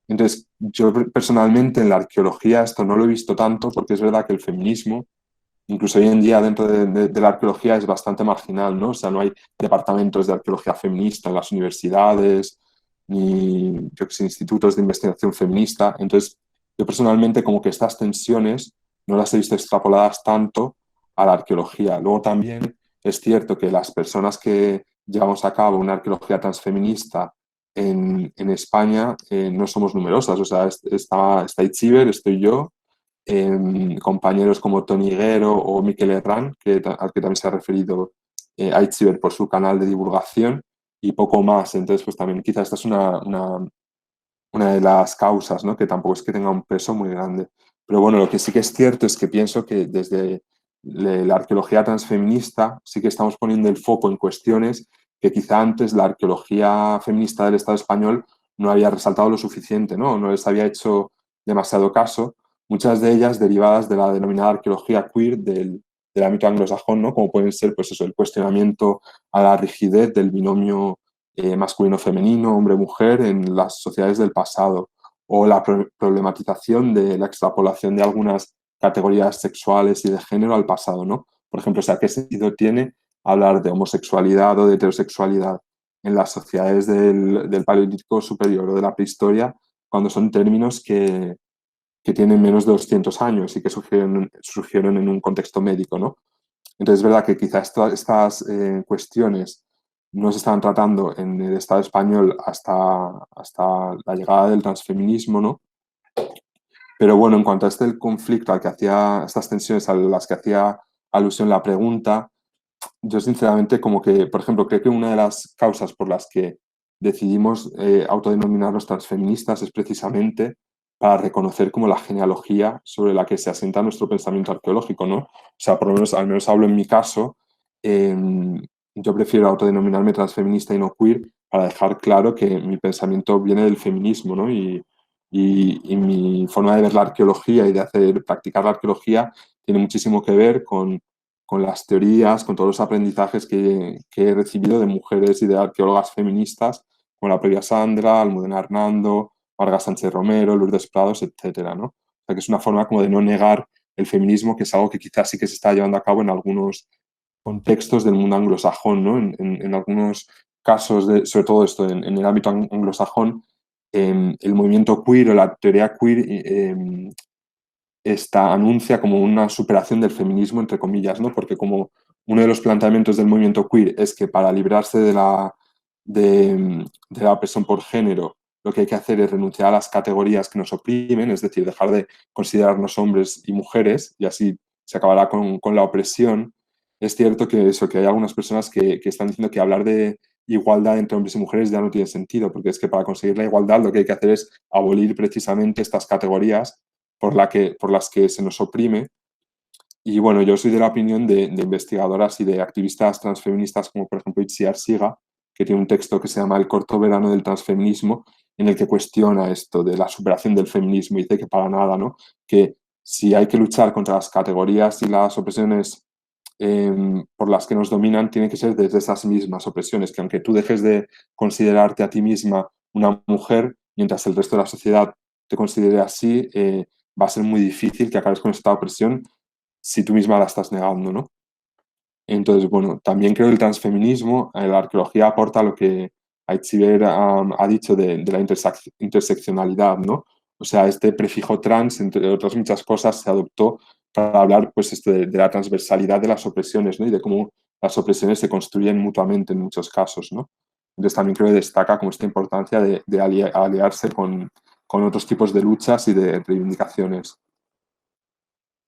Entonces, yo personalmente en la arqueología esto no lo he visto tanto, porque es verdad que el feminismo, incluso hoy en día dentro de la arqueología, es bastante marginal, ¿no? O sea, no hay departamentos de arqueología feminista en las universidades, ni, yo qué sé, institutos de investigación feminista. Entonces, yo personalmente como que estas tensiones no las he visto extrapoladas tanto a la arqueología. Luego también es cierto que las personas que llevamos a cabo una arqueología transfeminista en España no somos numerosas. O sea, está Itziber, estoy yo, compañeros como Toni Higuero o Mikel Herrán, al que también se ha referido Itziber por su canal de divulgación, y poco más. Entonces, pues también quizás esta es una de las causas, ¿no? Que tampoco es que tenga un peso muy grande. Pero bueno, lo que sí que es cierto es que pienso que desde la arqueología transfeminista sí que estamos poniendo el foco en cuestiones que quizá antes la arqueología feminista del Estado español no había resaltado lo suficiente, ¿no? No les había hecho demasiado caso, muchas de ellas derivadas de la denominada arqueología queer del ámbito anglosajón, ¿no? Como pueden ser, pues eso, el cuestionamiento a la rigidez del binomio masculino-femenino, hombre-mujer en las sociedades del pasado, o la problematización de la extrapolación de algunas categorías sexuales y de género al pasado, ¿no? Por ejemplo, o sea, ¿qué sentido tiene hablar de homosexualidad o de heterosexualidad en las sociedades del Paleolítico superior o de la prehistoria cuando son términos que tienen menos de 200 años y que surgieron en un contexto médico, ¿no? Entonces es verdad que quizás estas cuestiones no se estaban tratando en el Estado español hasta la llegada del transfeminismo, ¿no? Pero bueno, en cuanto a este conflicto, estas tensiones a las que hacía alusión la pregunta, yo sinceramente como que, por ejemplo, creo que una de las causas por las que decidimos autodenominarnos transfeministas es precisamente para reconocer como la genealogía sobre la que se asienta nuestro pensamiento arqueológico, ¿no? O sea, por lo menos, al menos hablo en mi caso, yo prefiero autodenominarme transfeminista y no queer para dejar claro que mi pensamiento viene del feminismo, ¿no? Y mi forma de ver la arqueología y de practicar la arqueología tiene muchísimo que ver con las teorías, con todos los aprendizajes que he recibido de mujeres y de arqueólogas feministas, como la propia Sandra, Almudena Hernando, Vargas Sánchez Romero, Lourdes Prados, etcétera, ¿no? O sea, que es una forma como de no negar el feminismo, que es algo que quizás sí que se está llevando a cabo en algunos contextos del mundo anglosajón, ¿no? En algunos casos, sobre todo esto, en el ámbito anglosajón, el movimiento queer o la teoría queer anuncia como una superación del feminismo, entre comillas, ¿no? Porque como uno de los planteamientos del movimiento queer es que para librarse de la opresión por género, lo que hay que hacer es renunciar a las categorías que nos oprimen, es decir, dejar de considerarnos hombres y mujeres, y así se acabará con la opresión. Es cierto que hay algunas personas que están diciendo que hablar de igualdad entre hombres y mujeres ya no tiene sentido, porque es que para conseguir la igualdad lo que hay que hacer es abolir precisamente estas categorías por las que se nos oprime. Y bueno, yo soy de la opinión de investigadoras y de activistas transfeministas como por ejemplo Itziar Siga, que tiene un texto que se llama El corto verano del transfeminismo, en el que cuestiona esto de la superación del feminismo y dice que para nada, ¿no? Que si hay que luchar contra las categorías y las opresiones por las que nos dominan, tiene que ser desde esas mismas opresiones, que aunque tú dejes de considerarte a ti misma una mujer, mientras el resto de la sociedad te considere así, va a ser muy difícil que acabes con esta opresión si tú misma la estás negando, ¿no? Entonces, bueno, también creo que el transfeminismo, la arqueología aporta lo que Aitziber ha dicho de la interseccionalidad, ¿no? O sea, este prefijo trans, entre otras muchas cosas, se adoptó para hablar pues, de la transversalidad de las opresiones, ¿no? Y de cómo las opresiones se construyen mutuamente en muchos casos, ¿no? Entonces también creo que destaca como esta importancia de aliarse con otros tipos de luchas y de reivindicaciones.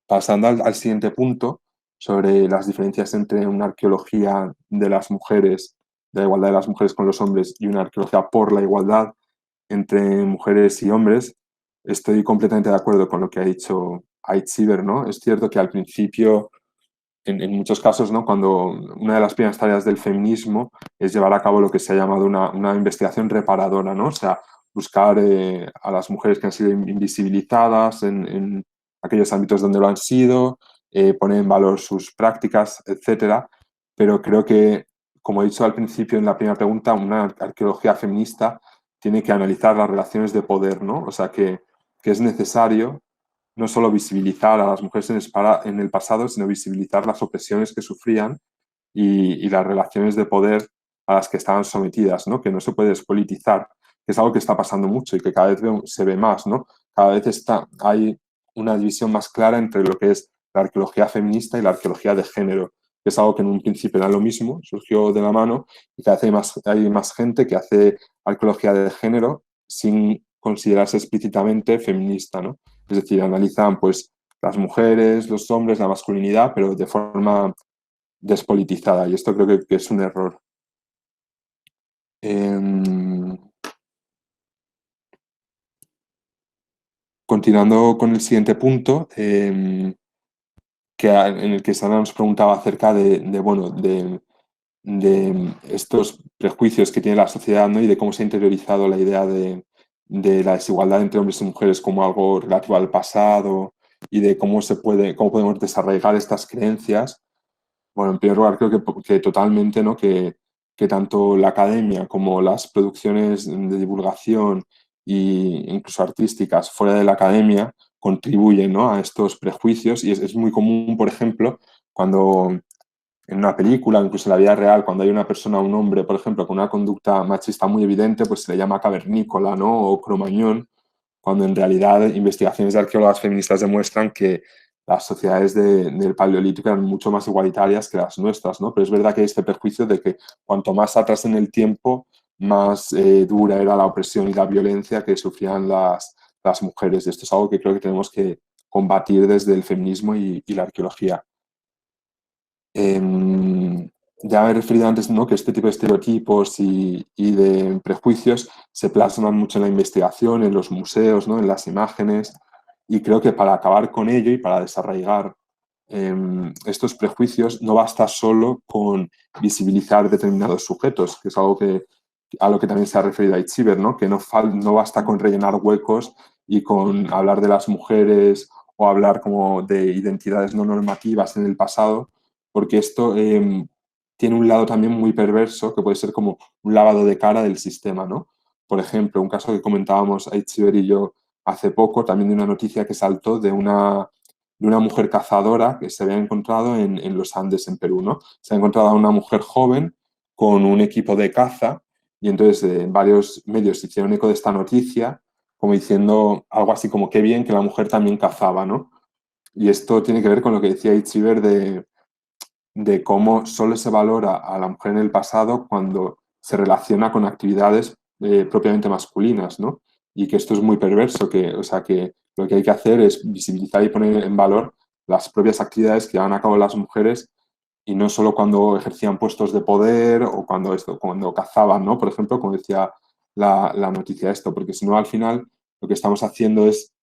Pasando al siguiente punto, sobre las diferencias entre una arqueología de las mujeres, de la igualdad de las mujeres con los hombres, y una arqueología por la igualdad entre mujeres y hombres, estoy completamente de acuerdo con lo que ha dicho Aitziber, ¿no? Es cierto que al principio, en muchos casos, ¿no? Cuando una de las primeras tareas del feminismo es llevar a cabo lo que se ha llamado una investigación reparadora, ¿no? O sea, buscar a las mujeres que han sido invisibilizadas en aquellos ámbitos donde lo han sido, poner en valor sus prácticas, etcétera. Pero creo que, como he dicho al principio en la primera pregunta, una arqueología feminista tiene que analizar las relaciones de poder, ¿no? O sea, que es necesario no solo visibilizar a las mujeres en el pasado, sino visibilizar las opresiones que sufrían y las relaciones de poder a las que estaban sometidas, ¿no? Que no se puede despolitizar, que es algo que está pasando mucho y que cada vez se ve más, ¿no? Cada vez hay una división más clara entre lo que es la arqueología feminista y la arqueología de género. que es algo que en un principio era lo mismo, surgió de la mano, y cada vez hay más gente que hace arqueología de género sin considerarse explícitamente feminista, ¿no? Es decir, analizan pues las mujeres, los hombres, la masculinidad, pero de forma despolitizada, y esto creo que es un error. Continuando con el siguiente punto, en el que Sara nos preguntaba acerca de estos prejuicios que tiene la sociedad, ¿no? Y de cómo se ha interiorizado la idea de la desigualdad entre hombres y mujeres como algo relativo al pasado y de cómo podemos desarraigar estas creencias. Bueno, en primer lugar, creo que totalmente, ¿no? Que tanto la academia como las producciones de divulgación e incluso artísticas fuera de la academia contribuyen, ¿no? A estos prejuicios, y es muy común, por ejemplo, cuando en una película, incluso en la vida real, cuando hay una persona, un hombre, por ejemplo, con una conducta machista muy evidente, pues se le llama cavernícola, ¿no? O cromañón, cuando en realidad investigaciones de arqueólogas feministas demuestran que las sociedades del Paleolítico eran mucho más igualitarias que las nuestras, ¿no? Pero es verdad que hay este perjuicio de que cuanto más atrás en el tiempo, más dura era la opresión y la violencia que sufrían las mujeres. Y esto es algo que creo que tenemos que combatir desde el feminismo y la arqueología. Ya me he referido antes, ¿no? Que este tipo de estereotipos y de prejuicios se plasman mucho en la investigación, en los museos, ¿no? En las imágenes, y creo que para acabar con ello y para desarraigar estos prejuicios no basta solo con visibilizar determinados sujetos, que es algo a lo que también se ha referido Aitziber, ¿no? Que no basta con rellenar huecos y con hablar de las mujeres o hablar como de identidades no normativas en el pasado, porque esto tiene un lado también muy perverso que puede ser como un lavado de cara del sistema, ¿no? Por ejemplo, un caso que comentábamos Aitziber y yo hace poco, también de una noticia que saltó de una mujer cazadora que se había encontrado en los Andes, en Perú, ¿no? Se ha encontrado a una mujer joven con un equipo de caza, y entonces varios medios se hicieron eco de esta noticia, como diciendo algo así como qué bien que la mujer también cazaba, ¿no? Y esto tiene que ver con lo que decía Aitziber de cómo solo se valora a la mujer en el pasado cuando se relaciona con actividades propiamente masculinas, ¿no? Y que esto es muy perverso, o sea, que lo que hay que hacer es visibilizar y poner en valor las propias actividades que llevan a cabo las mujeres, y no solo cuando ejercían puestos de poder o cuando cazaban, ¿no? Por ejemplo, como decía la noticia esto, porque si no, al final lo que estamos haciendo es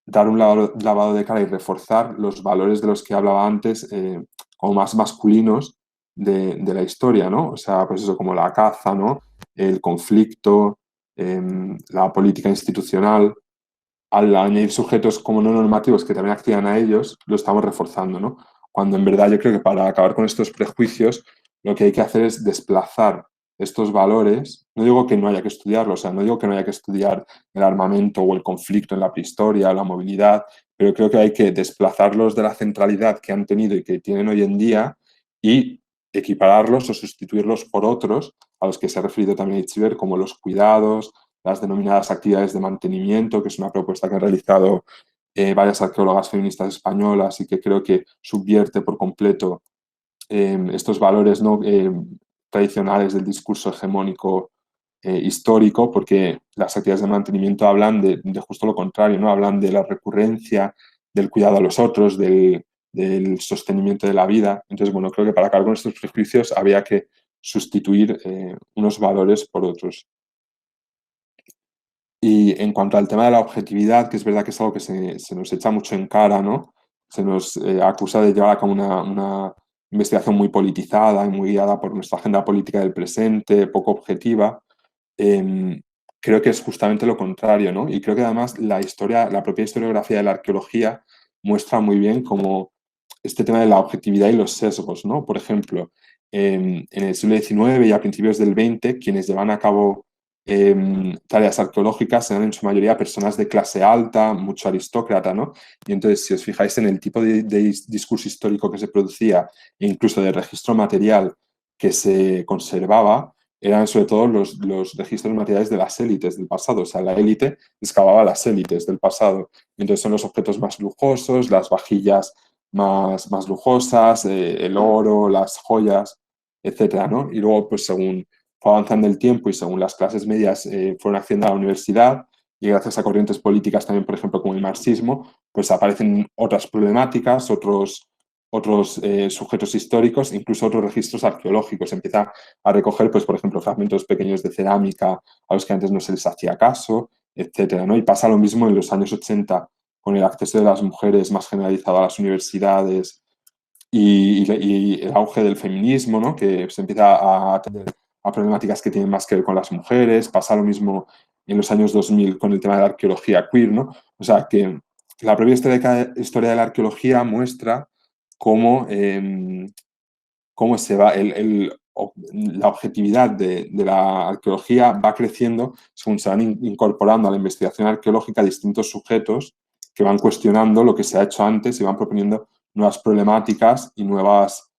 dar un lavado de cara y reforzar los valores de los que hablaba antes, como más masculinos de la historia, ¿no? O sea, pues eso, como la caza, ¿no? El conflicto, la política institucional. Al añadir sujetos como no normativos que también accedan a ellos, lo estamos reforzando, ¿no? Cuando en verdad yo creo que para acabar con estos prejuicios, lo que hay que hacer es desplazar estos valores. No digo que no haya que estudiarlo, o sea, no digo que no haya que estudiar el armamento o el conflicto en la prehistoria, la movilidad, pero creo que hay que desplazarlos de la centralidad que han tenido y que tienen hoy en día y equipararlos o sustituirlos por otros a los que se ha referido también Aitziber, como los cuidados, las denominadas actividades de mantenimiento, que es una propuesta que han realizado varias arqueólogas feministas españolas y que creo que subvierte por completo estos valores, ¿no? Tradicionales del discurso hegemónico histórico, porque las actividades de mantenimiento hablan de justo lo contrario, ¿no? Hablan de la recurrencia, del cuidado a los otros, del sostenimiento de la vida. Entonces, bueno, creo que para acabar con estos prejuicios había que sustituir unos valores por otros. Y en cuanto al tema de la objetividad, que es verdad que es algo que se nos echa mucho en cara, ¿no? Se nos acusa de llevar a cabo una investigación muy politizada y muy guiada por nuestra agenda política del presente, poco objetiva. Creo que es justamente lo contrario, ¿no? Y creo que además la propia historiografía de la arqueología muestra muy bien cómo este tema de la objetividad y los sesgos, ¿no? Por ejemplo, en el siglo XIX y a principios del XX, quienes llevan a cabo tareas arqueológicas eran en su mayoría personas de clase alta, mucho aristócrata, ¿no? Y entonces, si os fijáis en el tipo de discurso histórico que se producía, e incluso de registro material que se conservaba, eran sobre todo los registros materiales de las élites del pasado. O sea, la élite excavaba las élites del pasado. Y entonces son los objetos más lujosos, las vajillas más lujosas, el oro, las joyas, etcétera, ¿no? Y luego, pues según fue avanzando el tiempo y según las clases medias fueron accediendo a la universidad y gracias a corrientes políticas también, por ejemplo, como el marxismo, pues aparecen otras problemáticas, otros sujetos históricos, incluso otros registros arqueológicos. Empieza a recoger, pues, por ejemplo, fragmentos pequeños de cerámica a los que antes no se les hacía caso, etcétera, ¿no? Y pasa lo mismo en los años 80 con el acceso de las mujeres más generalizado a las universidades y el auge del feminismo, ¿no? Que se empieza a atender a problemáticas que tienen más que ver con las mujeres. Pasa lo mismo en los años 2000 con el tema de la arqueología queer, ¿no? O sea, que la propia historia de la arqueología muestra cómo, cómo se va la objetividad de la arqueología va creciendo según se van incorporando a la investigación arqueológica distintos sujetos que van cuestionando lo que se ha hecho antes y van proponiendo nuevas problemáticas y nuevas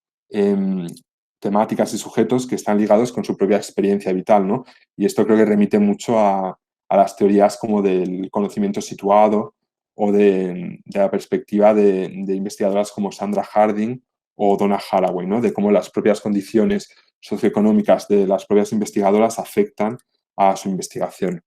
temáticas y sujetos que están ligados con su propia experiencia vital, ¿no? Y esto creo que remite mucho a las teorías como del conocimiento situado o de la perspectiva de investigadoras como Sandra Harding o Donna Haraway, ¿no? De cómo las propias condiciones socioeconómicas de las propias investigadoras afectan a su investigación.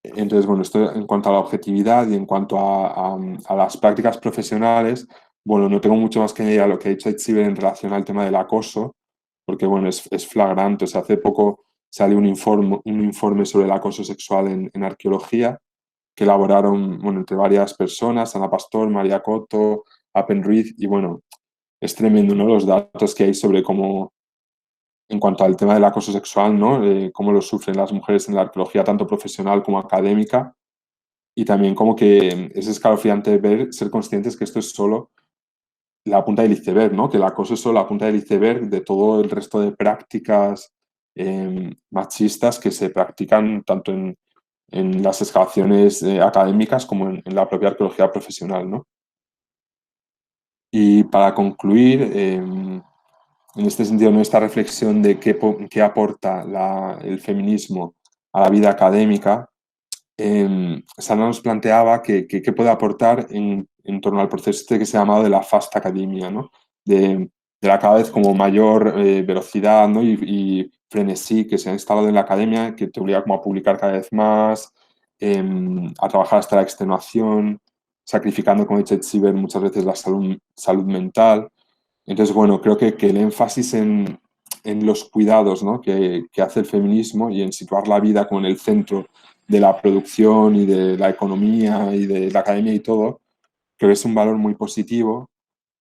Entonces, bueno, esto en cuanto a la objetividad y en cuanto a las prácticas profesionales, bueno, no tengo mucho más que añadir a lo que ha dicho Itziber en relación al tema del acoso, porque, bueno, es flagrante. O sea, hace poco salió un informe sobre el acoso sexual en arqueología que elaboraron, bueno, entre varias personas, Ana Pastor, María Coto, Appen Ruiz, y bueno, es tremendo, ¿no? Los datos que hay sobre cómo, en cuanto al tema del acoso sexual, ¿no? Cómo lo sufren las mujeres en la arqueología, tanto profesional como académica, y también como que es escalofriante ver, ser conscientes que esto es solo la punta del iceberg, ¿no? Que el acoso es solo la punta del iceberg de todo el resto de prácticas machistas que se practican tanto en las excavaciones académicas como en la propia arqueología profesional, ¿no? Y para concluir, en este sentido, ¿no? Esta reflexión de qué aporta el feminismo a la vida académica, Sandra nos planteaba que puede aportar en torno al proceso este que se ha llamado de la fast academia, ¿no? De la cada vez como mayor velocidad, ¿no? y frenesí que se ha instalado en la academia, que te obliga como a publicar cada vez más, a trabajar hasta la extenuación, sacrificando, como ha dicho Itziber, muchas veces la salud mental. Entonces, bueno, creo que el énfasis en los cuidados, ¿no? que hace el feminismo y en situar la vida como en el centro de la producción y de la economía y de la academia y todo, creo que es un valor muy positivo.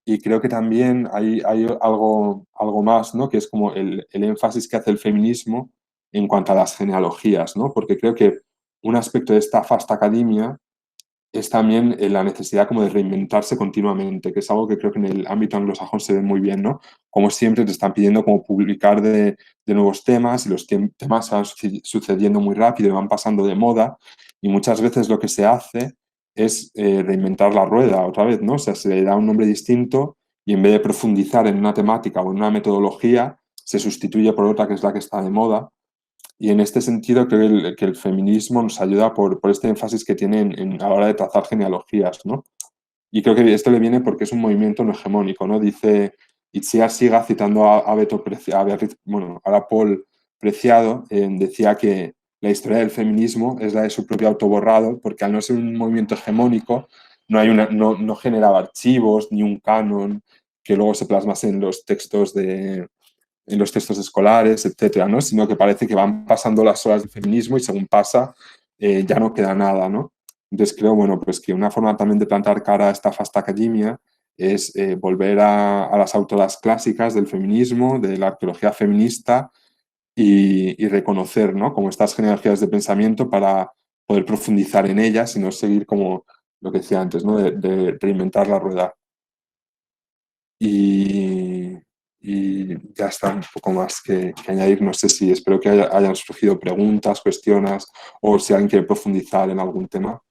Y creo que también hay algo más, ¿no? Que es como el énfasis que hace el feminismo en cuanto a las genealogías, ¿no? Porque creo que un aspecto de esta fast academia es también la necesidad como de reinventarse continuamente, que es algo que creo que en el ámbito anglosajón se ve muy bien, ¿no? Como siempre te están pidiendo como publicar de nuevos temas y los temas van sucediendo muy rápido y van pasando de moda y muchas veces lo que se hace es reinventar la rueda otra vez, ¿no? O sea, se le da un nombre distinto y en vez de profundizar en una temática o en una metodología, se sustituye por otra que es la que está de moda. Y en este sentido creo que el feminismo nos ayuda por este énfasis que tiene a la hora de trazar genealogías, ¿no? Y creo que esto le viene porque es un movimiento no hegemónico, ¿no? Dice Itziar Siga, citando a Beatriz, bueno, ahora Paul Preciado, decía que la historia del feminismo es la de su propio autoborrado, porque al no ser un movimiento hegemónico, no generaba archivos ni un canon que luego se plasmase en los textos escolares, etcétera, ¿no? Sino que parece que van pasando las horas del feminismo y según pasa ya no queda nada, ¿no? Entonces creo, bueno, pues que una forma también de plantar cara a esta fast academia es volver a las autoras clásicas del feminismo, de la arqueología feminista y reconocer, ¿no? Como estas genealogías de pensamiento para poder profundizar en ellas y no seguir como lo que decía antes, ¿no? De reinventar la rueda. Y ya está, un poco más que añadir. No sé si espero que hayan surgido preguntas, cuestiones o si alguien quiere profundizar en algún tema.